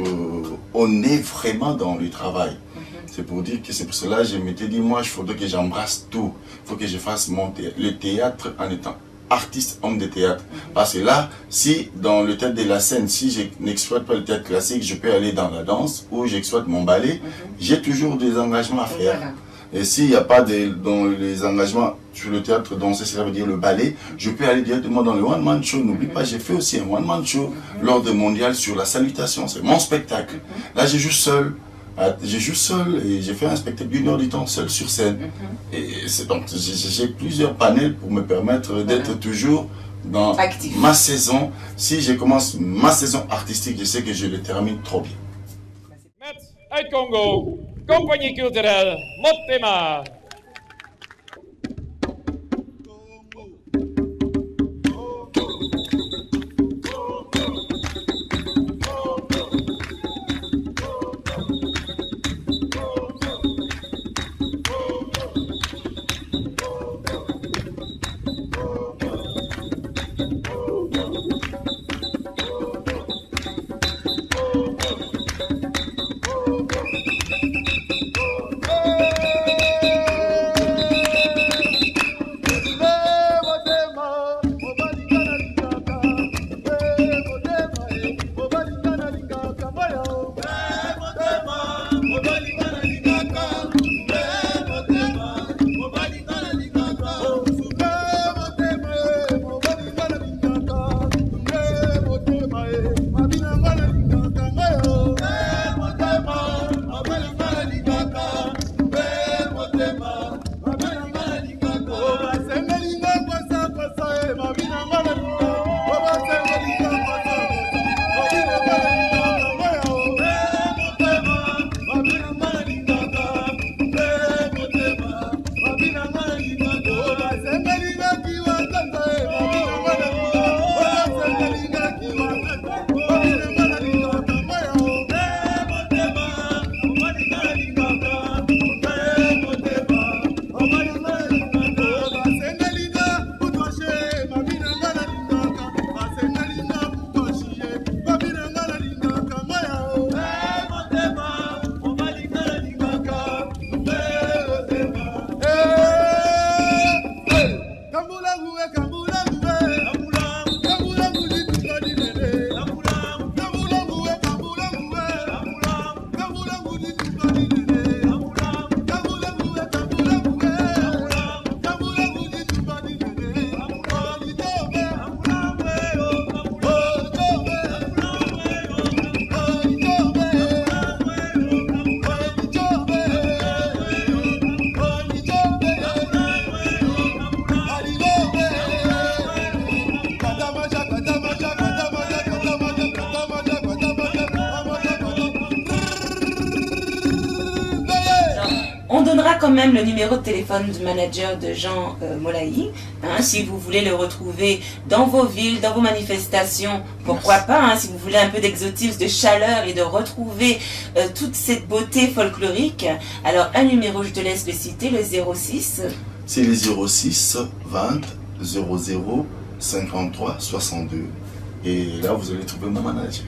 on est vraiment dans le travail. C'est pour dire que c'est pour cela que je m'étais dit, moi il faudrait que j'embrasse tout, il faut que je fasse le théâtre en étant artiste, homme de théâtre. Parce que là, si dans le théâtre de la scène, si je n'exploite pas le théâtre classique, je peux aller dans la danse ou j'exploite mon ballet, j'ai toujours des engagements à faire. Voilà. Et s'il n'y a pas dans les engagements sur le théâtre dansé, cela veut dire le ballet, je peux aller directement dans le one-man show. N'oublie pas, j'ai fait aussi un one-man show lors de mondial sur la salutation. C'est mon spectacle. Là, j'ai juste seul. J'ai juste seul et j'ai fait un spectacle d'une heure du temps seul sur scène. Et donc j'ai plusieurs panels pour me permettre d'être toujours dans ma saison. Si je commence ma saison artistique, je sais que je le termine trop bien. Met uit Congo, compagnie culturelle Motema. Quand même le numéro de téléphone du manager de Jean Molayi, hein, si vous voulez le retrouver dans vos villes, dans vos manifestations, pourquoi pas, hein, si vous voulez un peu d'exotisme, de chaleur et de retrouver toute cette beauté folklorique. Alors un numéro, je te laisse le citer, le 06. C'est le 06 20 00 53 62 et là vous allez trouver mon manager.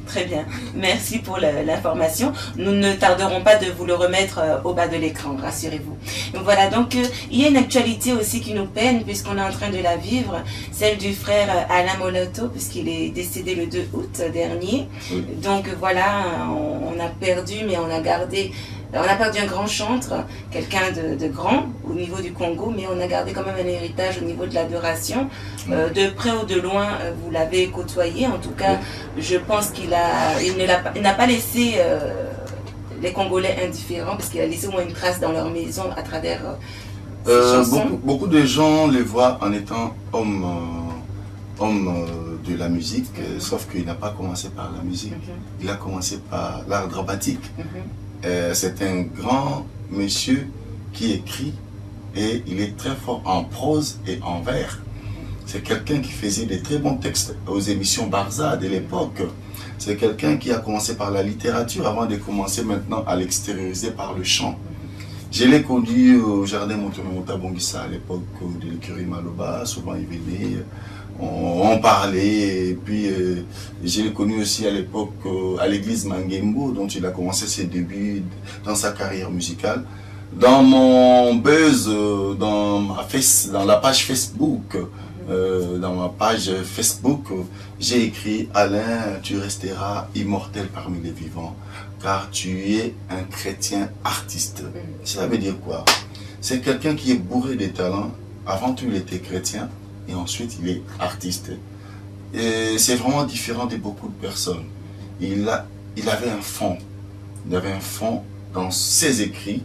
Très bien, merci pour l'information. Nous ne tarderons pas de vous le remettre au bas de l'écran, rassurez-vous. Voilà, donc il y a une actualité aussi qui nous peine puisqu'on est en train de la vivre, celle du frère Alain Moloto, puisqu'il est décédé le 2 août dernier. Oui. Donc voilà, on a perdu, mais on a gardé... On a perdu un grand chantre, quelqu'un de grand au niveau du Congo, mais on a gardé quand même un héritage au niveau de l'adoration. De près ou de loin, vous l'avez côtoyé. En tout cas, je pense qu'il n'a pas laissé les Congolais indifférents, parce qu'il a laissé au moins une trace dans leur maison à travers ses chansons. Beaucoup de gens les voient en étant homme de la musique, sauf qu'il n'a pas commencé par la musique. Il a commencé par l'art dramatique. C'est un grand monsieur qui écrit et il est très fort en prose et en vers. C'est quelqu'un qui faisait des très bons textes aux émissions Barza de l'époque. C'est quelqu'un qui a commencé par la littérature avant de commencer maintenant à l'extérioriser par le chant. Je l'ai connu au jardin Montemota Bongissa à l'époque de l'écurie Maloba. Souvent il venait, on parlait. Et puis je l'ai connu aussi à l'époque à l'église Mangembo, dont il a commencé ses débuts dans sa carrière musicale. Dans mon buzz, dans la page Facebook, j'ai écrit: Alain, tu resteras immortel parmi les vivants, car tu es un chrétien artiste. Ça veut dire quoi? C'est quelqu'un qui est bourré de talents. Avant tout, il était chrétien et ensuite il est artiste. C'est vraiment différent de beaucoup de personnes. Il avait un fond. Il avait un fond dans ses écrits.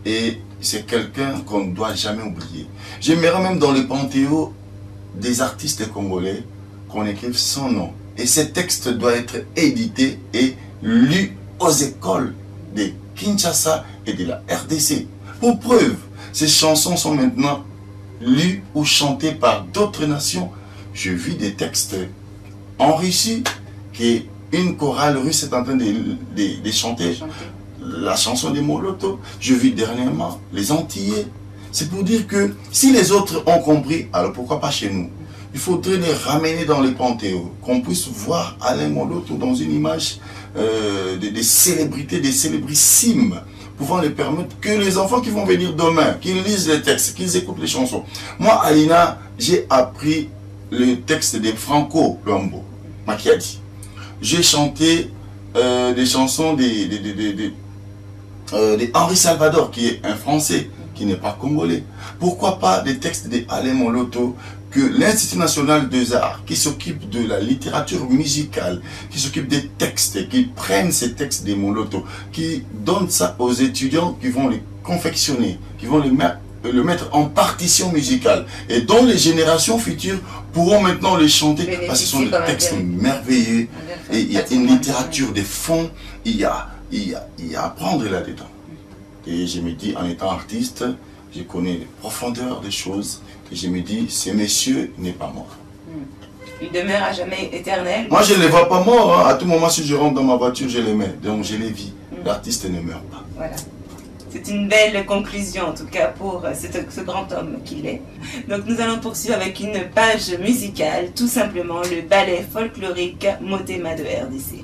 Et c'est quelqu'un qu'on ne doit jamais oublier. J'aimerais même dans le panthéon des artistes congolais qu'on écrive son nom. Et ces textes doivent être édités et lus aux écoles de Kinshasa et de la RDC. Pour preuve, ces chansons sont maintenant lues ou chantées par d'autres nations. Je vis des textes en Russie qu'une chorale russe est en train de chanter. La chanson des Moloto, je vis dernièrement les Antillais. C'est pour dire que si les autres ont compris, alors pourquoi pas chez nous? Il faudrait les ramener dans les panthéons, qu'on puisse voir Alain Moloto dans une image des célébrités, des célébrissimes, pouvant les permettre que les enfants qui vont venir demain, qu'ils lisent les textes, qu'ils écoutent les chansons. Moi, Alina, j'ai appris le texte de Franco Luambo, Makiadi. J'ai chanté des chansons de Henri Salvador, qui est un Français, qui n'est pas congolais. Pourquoi pas des textes d'Alain Moloto, que l'Institut national des arts, qui s'occupe de la littérature musicale, qui s'occupe des textes, qui prennent ces textes des Moloto, qui donnent ça aux étudiants qui vont les confectionner, qui vont le mettre en partition musicale, et dont les générations futures pourront maintenant les chanter, parce que ce sont des textes merveilleux, et il y a une littérature de fond, il y a à apprendre là-dedans. Et je me dis, en étant artiste, je connais les profondeurs des choses, et je me dis, ce monsieur n'est pas mort. Il demeure à jamais éternel. Moi, je ne les vois pas morts, hein. À tout moment, si je rentre dans ma voiture, je les mets, donc je les vis. L'artiste ne meurt pas. Voilà. C'est une belle conclusion, en tout cas, pour ce grand homme qu'il est. Donc, nous allons poursuivre avec une page musicale, tout simplement le ballet folklorique Motema de RDC.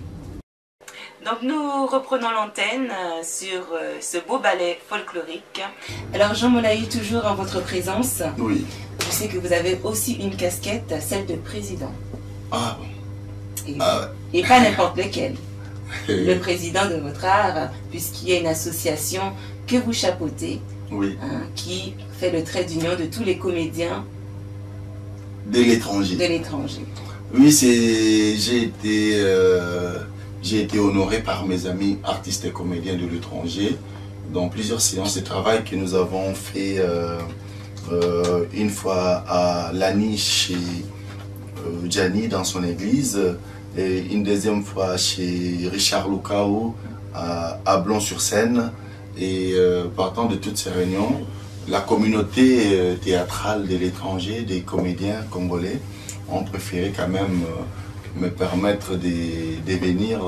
Donc, nous reprenons l'antenne sur ce beau ballet folklorique. Alors, Jean Molayi, toujours en votre présence. Oui. Je sais que vous avez aussi une casquette, celle de président. Ah bon. Et pas n'importe lequel. Le président de votre art, puisqu'il y a une association que vous chapeautez, oui, qui fait le trait d'union de tous les comédiens de l'étranger. Oui, j'ai été honoré par mes amis artistes et comédiens de l'étranger dans plusieurs séances de travail que nous avons fait une fois à Lani chez Gianni dans son église, et une deuxième fois chez Richard Lukao à Blon-sur-Seine. Et partant de toutes ces réunions, la communauté théâtrale de l'étranger, des comédiens congolais, ont préféré quand même me permettre de devenir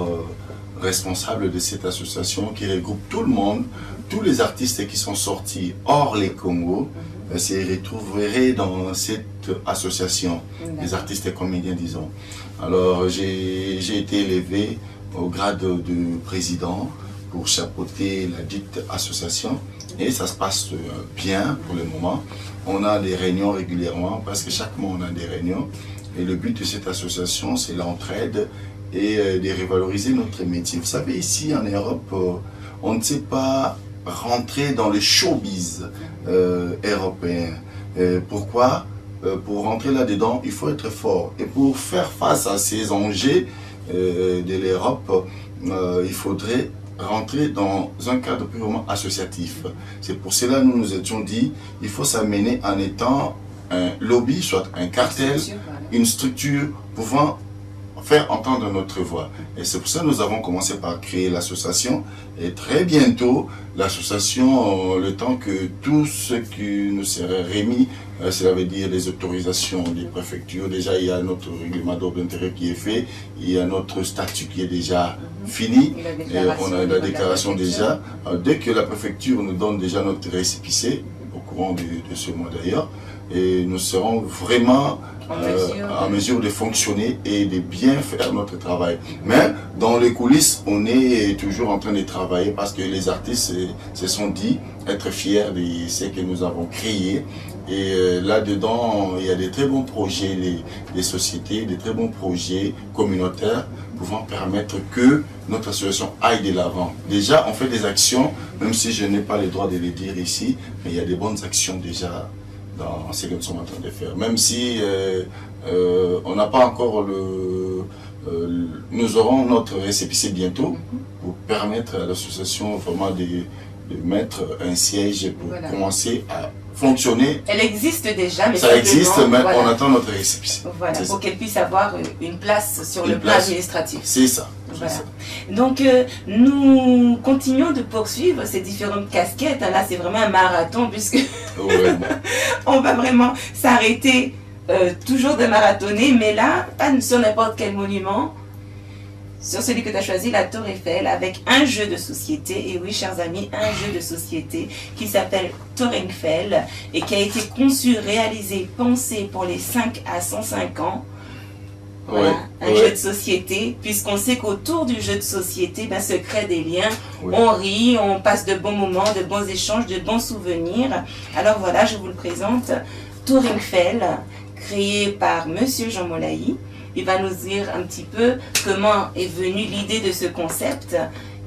responsable de cette association qui regroupe tout le monde, tous les artistes qui sont sortis hors les Congo se retrouveraient dans cette association, les artistes et comédiens, disons. Alors j'ai été élevé au grade de président pour chapeauter la dite association, et ça se passe bien pour le moment. On a des réunions régulièrement, parce que chaque mois on a des réunions, et le but de cette association c'est l'entraide et de revaloriser notre métier. Vous savez, ici en Europe, on ne sait pas rentrer dans le showbiz européen. Pourquoi? Pour rentrer là-dedans, il faut être fort. Et pour faire face à ces enjeux de l'Europe, il faudrait rentrer dans un cadre purement associatif. C'est pour cela que nous nous étions dit, il faut s'amener en étant un lobby, soit un cartel, une structure pouvant faire entendre notre voix. Et c'est pour ça que nous avons commencé par créer l'association. Et très bientôt, l'association, le temps que tout ce qui nous serait remis, cela veut dire les autorisations des préfectures. Déjà, il y a notre règlement d'ordre d'intérêt qui est fait. Il y a notre statut qui est déjà fini. Et on a la déclaration déjà. Dès que la préfecture nous donne déjà notre récépissé, au courant de ce mois d'ailleurs, et nous serons vraiment en mesure de fonctionner et de bien faire notre travail. Mais dans les coulisses, on est toujours en train de travailler parce que les artistes se sont dit être fiers de ce que nous avons créé. Et là-dedans, il y a des très bons projets, des sociétés, des très bons projets communautaires pouvant permettre que notre association aille de l'avant. Déjà, on fait des actions, même si je n'ai pas le droit de les dire ici, mais il y a des bonnes actions déjà dans ce que nous sommes en train de faire. Même si on n'a pas encore nous aurons notre récépissé bientôt pour permettre à l'association vraiment de mettre un siège pour commencer à fonctionner. Elle existe déjà, mais ça existe, mais on attend notre récépissé. Voilà, pour qu'elle puisse avoir une place sur le plan administratif. C'est ça. Voilà. Donc, nous continuons de poursuivre ces différentes casquettes. Là, c'est vraiment un marathon, puisque on va vraiment s'arrêter toujours de marathonner, mais là, pas sur n'importe quel monument, sur celui que tu as choisi, la Tour Eiffel, avec un jeu de société. Et oui, chers amis, un jeu de société qui s'appelle Tour Eiffel et qui a été conçu, réalisé, pensé pour les 5 à 105 ans. Voilà, un jeu de société, puisqu'on sait qu'autour du jeu de société, se créent des liens, on rit, on passe de bons moments, de bons échanges, de bons souvenirs. Alors voilà, je vous le présente, Tour Eiffel, créé par Monsieur Jean Molayi. Il va nous dire un petit peu comment est venue l'idée de ce concept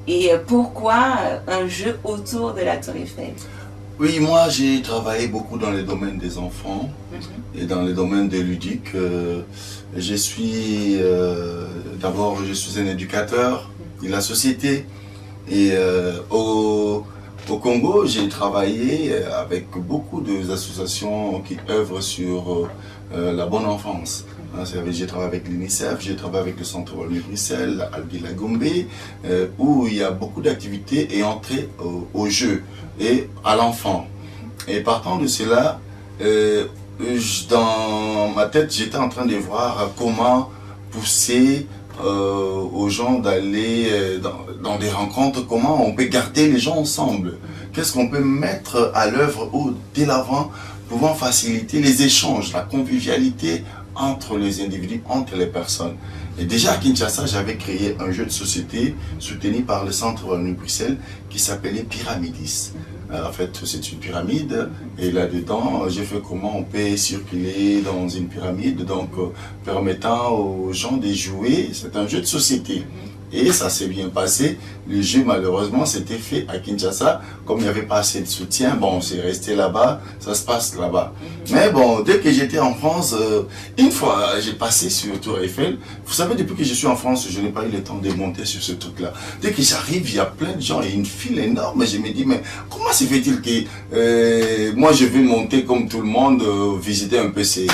et pourquoi un jeu autour de la Tour Eiffel. Oui, moi j'ai travaillé beaucoup dans les domaines des enfants et dans les domaines des ludiques. Je suis d'abord un éducateur de la société et au Congo j'ai travaillé avec beaucoup d'associations qui œuvrent sur la bonne enfance. J'ai travaillé avec l'UNICEF, j'ai travaillé avec le Centre Wallonie Bruxelles, Albila Gombe, où il y a beaucoup d'activités et entrées au jeu et à l'enfant. Et partant de cela, dans ma tête, j'étais en train de voir comment pousser aux gens d'aller dans des rencontres, comment on peut garder les gens ensemble. Qu'est-ce qu'on peut mettre à l'œuvre dès l'avant, pouvant faciliter les échanges, la convivialité entre les individus, entre les personnes. Et déjà à Kinshasa, j'avais créé un jeu de société soutenu par le Centre Wallonie Bruxelles qui s'appelait Pyramidis. En fait, c'est une pyramide et là-dedans, j'ai fait comment on peut circuler dans une pyramide, donc permettant aux gens de jouer. C'est un jeu de société. Et ça s'est bien passé. Le jeu, malheureusement, s'était fait à Kinshasa. Comme il n'y avait pas assez de soutien, bon, c'est resté là-bas. Ça se passe là-bas. Mais bon, dès que j'étais en France, une fois, j'ai passé sur Tour Eiffel. Vous savez, depuis que je suis en France, je n'ai pas eu le temps de monter sur ce truc-là. Dès que j'arrive, il y a plein de gens et une file énorme. Et je me dis, mais comment se fait-il que moi, je vais monter comme tout le monde, visiter un peu ces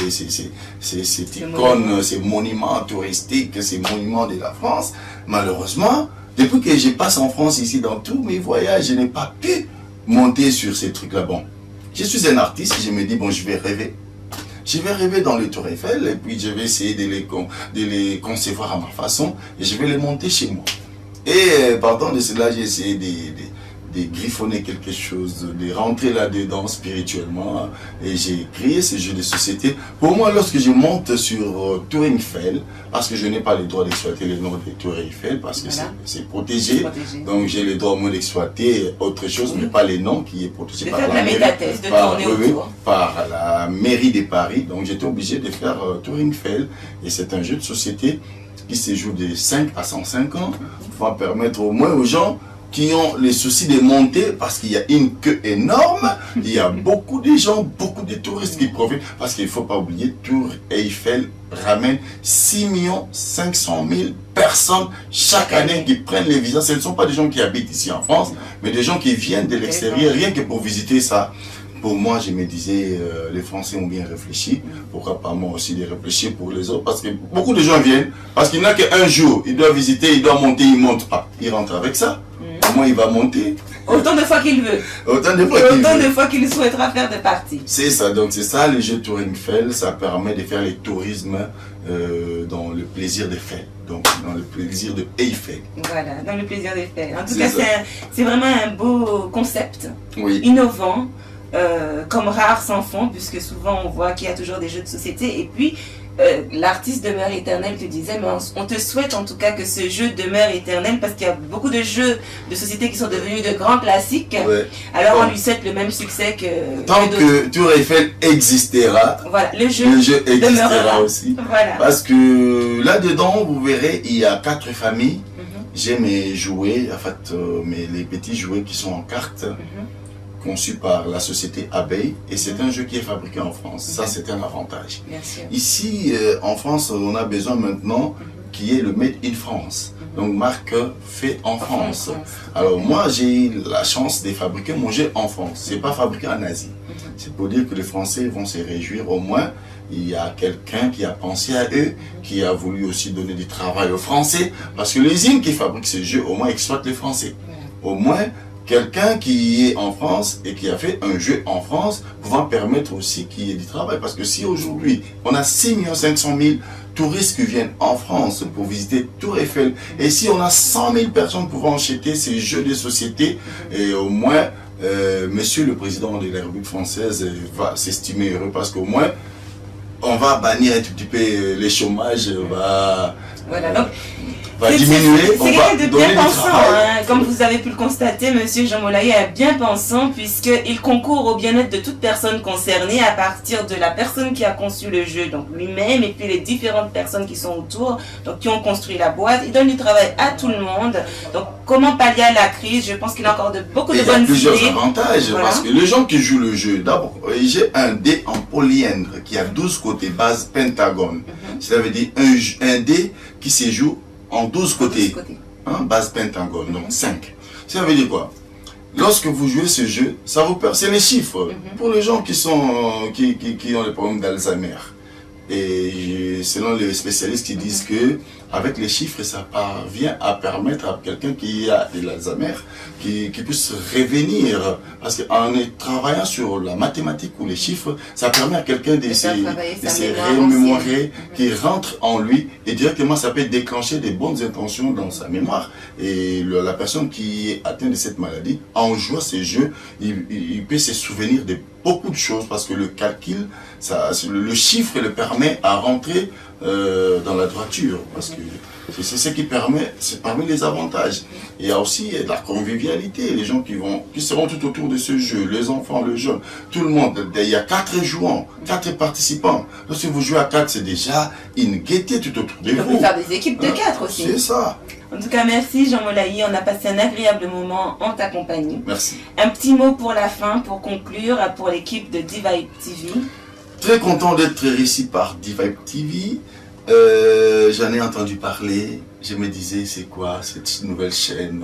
icônes, ces monuments touristiques, ces monuments de la France. Malheureusement, depuis que je passe en France ici dans tous mes voyages, je n'ai pas pu monter sur ces trucs-là. Bon, je suis un artiste, je me dis, bon, je vais rêver. Je vais rêver dans le Tour Eiffel et puis je vais essayer de les concevoir à ma façon et je vais les monter chez moi. Et partant de cela, j'ai essayé de griffonner quelque chose, de rentrer là-dedans spirituellement et j'ai créé ce jeu de société. Pour moi, lorsque je monte sur Tour Eiffel, parce que je n'ai pas le droit d'exploiter le nom de Tour Eiffel, parce que c'est protégé, donc j'ai le droit d'exploiter autre chose, mais pas les noms qui est protégé par la mairie de Paris. Donc j'étais obligé de faire Tour Eiffel et c'est un jeu de société qui se joue de 5 à 105 ans, pour permettre au moins aux gens qui ont les soucis de monter parce qu'il y a une queue énorme, il y a beaucoup de gens, beaucoup de touristes qui profitent parce qu'il ne faut pas oublier, Tour Eiffel ramène 6 500 000 personnes chaque année qui prennent les visas. Ce ne sont pas des gens qui habitent ici en France, mais des gens qui viennent de l'extérieur rien que pour visiter ça. Pour moi, je me disais, les Français ont bien réfléchi. Pourquoi pas moi aussi de réfléchir pour les autres? Parce que beaucoup de gens viennent, parce qu'il n'a qu'un jour, il doit visiter, il doit monter, il monte pas. Il rentre avec ça. Moi, il va monter. Autant de fois qu'il veut. Autant de fois qu'il souhaitera faire de partie. C'est ça, donc c'est ça, le jeu Touringfell, ça permet de faire les tourismes dans le plaisir des faits. Donc, dans le plaisir de Eiffel. Voilà, dans le plaisir des faits. En tout cas, c'est vraiment un beau concept, innovant, comme rare sans fond, puisque souvent on voit qu'il y a toujours des jeux de société. Et puis, l'artiste demeure éternel, tu disais, mais on te souhaite en tout cas que ce jeu demeure éternel, parce qu'il y a beaucoup de jeux de société qui sont devenus de grands classiques. Ouais. Alors on lui souhaite le même succès que... Tant que Tour Eiffel existera, voilà, le jeu existera demeurera aussi. Voilà. Parce que là-dedans, vous verrez, il y a 4 familles. J'ai mes jouets, en fait, les petits jouets qui sont en cartes. Conçu par la société Abeille, et c'est un jeu qui est fabriqué en France. Ça, c'est un avantage. Ici, en France, on a besoin maintenant qui est le Made in France. Donc, marque fait en France. Alors, moi, j'ai eu la chance de fabriquer mon jeu en France. C'est pas fabriqué en Asie. C'est pour dire que les Français vont se réjouir. Au moins, il y a quelqu'un qui a pensé à eux, qui a voulu aussi donner du travail aux Français, parce que l'usine qui fabrique ce jeu, au moins, exploite les Français. Au moins, quelqu'un qui est en France et qui a fait un jeu en France pouvant permettre aussi qu'il y ait du travail. Parce que si aujourd'hui, on a 6 500 000 touristes qui viennent en France pour visiter Tour Eiffel, et si on a 100 000 personnes pouvant acheter ces jeux de société, et au moins, Monsieur le Président de la République française va s'estimer heureux, parce qu'au moins, on va bannir un tout petit peu les chômages, voilà, donc, va diminuer, c'est quelqu'un de bien pensant, hein. Comme vous avez pu le constater, Monsieur Jean Molaye est bien pensant, puisqu'il concourt au bien-être de toute personne concernée à partir de la personne qui a conçu le jeu, donc lui-même, et puis les différentes personnes qui sont autour, donc qui ont construit la boîte. Il donne du travail à tout le monde. Donc comment pallier à la crise? Je pense qu'il a encore beaucoup de bonnes idées. Il y a plusieurs avantages, parce que les gens qui jouent le jeu, d'abord, j'ai un dé en polyèdre qui a 12 côtés, base pentagone. Ça veut dire un dé qui se joue en 12 côtés, hein, base pentagone, donc 5. Ça veut dire quoi? Lorsque vous jouez ce jeu, ça vous perd, c'est les chiffres. Pour les gens qui ont des problèmes d'Alzheimer, et selon les spécialistes qui disent que avec les chiffres, ça parvient à permettre à quelqu'un qui a de l'Alzheimer qui puisse revenir. Parce qu'en travaillant sur la mathématique ou les chiffres, ça permet à quelqu'un de se remémorer, qui rentre en lui, et directement ça peut déclencher des bonnes intentions dans sa mémoire. Et la personne qui est atteinte de cette maladie, en jouant ces jeux, il peut se souvenir de beaucoup de choses, parce que le calcul, le chiffre le permet à rentrer dans la droiture, parce que c'est ce qui permet, c'est parmi les avantages. Il y a aussi de la convivialité, les gens qui seront tout autour de ce jeu, les enfants, les jeunes, tout le monde. Il y a 4 joueurs, 4 participants. Lorsque vous jouez à 4, c'est déjà une gaieté tout autour de vous. On peut faire des équipes de 4 aussi. C'est ça. En tout cas, merci Jean Molaye, on a passé un agréable moment en ta compagnie. Merci. Un petit mot pour la fin, pour conclure, pour l'équipe de D-Vibe TV. Très content d'être ici par D-Vibe TV. J'en ai entendu parler, je me disais c'est quoi cette nouvelle chaîne,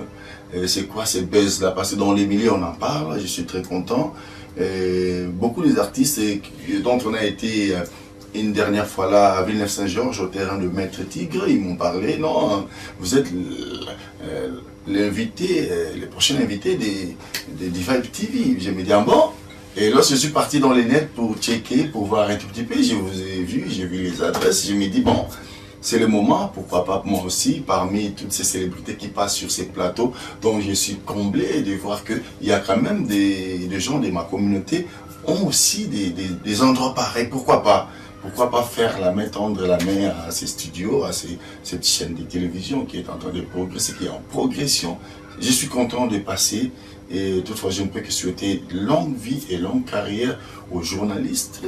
c'est quoi ces buzz là, parce que dans les milieux on en parle, je suis très content. Beaucoup des artistes dont on a été une dernière fois là à Villeneuve-Saint-Georges au terrain de Maître Tigre, ils m'ont parlé, non, vous êtes l'invité, le prochain invité de D-Vibe TV. Je me dis ah bon? Et lorsque je suis parti dans les nets pour checker, pour voir un tout petit peu, je vous ai vu, j'ai vu les adresses, je me dis bon, c'est le moment, pourquoi pas moi aussi, parmi toutes ces célébrités qui passent sur ces plateaux, donc je suis comblé de voir qu'il y a quand même des gens de ma communauté ont aussi des endroits pareils, pourquoi pas? Pourquoi pas faire tendre la main à ces studios, à cette chaîne de télévision qui est en train de progresser, qui est en progression. Je suis content de passer. Et toutefois, je ne peux que souhaiter longue vie et longue carrière aux journalistes,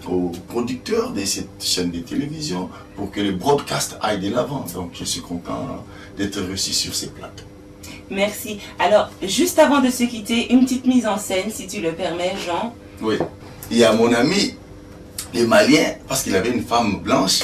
aux producteurs de cette chaîne de télévision, pour que le broadcast aille de l'avant. Donc, je suis content d'être réussi sur ces plateaux. Merci. Alors, juste avant de se quitter, une petite mise en scène, si tu le permets, Jean. Oui. Il y a mon ami, le Malien, parce qu'il avait une femme blanche,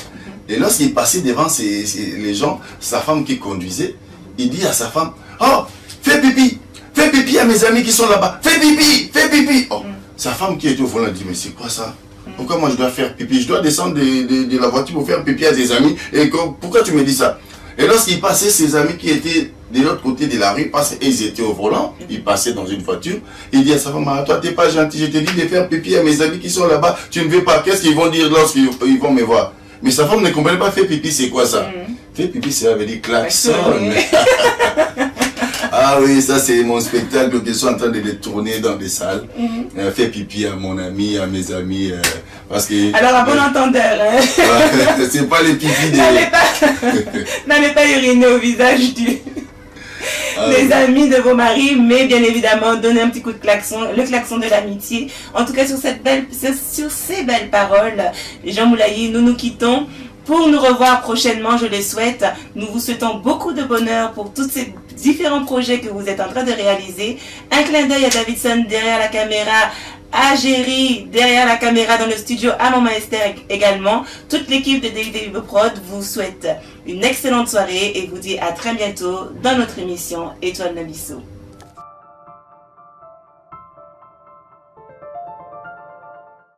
et lorsqu'il passait devant les gens, sa femme qui conduisait, il dit à sa femme, « Oh, fais pipi! Fais pipi à mes amis qui sont là-bas. Fais pipi! Fais pipi! » Oh, Sa femme qui était au volant dit, mais c'est quoi ça? Pourquoi moi je dois faire pipi? Je dois descendre de la voiture pour faire pipi à des amis. Et pourquoi tu me dis ça? Et lorsqu'il passait, ses amis qui étaient de l'autre côté de la rue, parce qu'ils étaient au volant, ils passaient dans une voiture, il dit à sa femme, toi t'es pas gentil, je te dis de faire pipi à mes amis qui sont là-bas, tu ne veux pas, qu'est-ce qu'ils vont dire lorsqu'ils vont me voir? Mais sa femme ne comprenait pas, faire pipi c'est quoi ça? Faire pipi ça veut dire klaxon. Ah oui, ça c'est mon spectacle que je suis en train de le tourner dans des salles. Faire pipi à mon ami, à mes amis. Parce que, alors, à bon entendeur, hein. C'est pas les pipis des... N'allez pas uriner au visage des amis de vos maris, mais bien évidemment, donnez un petit coup de klaxon, le klaxon de l'amitié. En tout cas, sur ces belles paroles, Jean Moulaye, nous nous quittons. Pour nous revoir prochainement, je le souhaite. Nous vous souhaitons beaucoup de bonheur pour tous ces différents projets que vous êtes en train de réaliser. Un clin d'œil à Davidson derrière la caméra, à Géry derrière la caméra dans le studio, à Maman Esther également. Toute l'équipe de DVB Prod vous souhaite une excellente soirée et vous dit à très bientôt dans notre émission Étoile Nabisso.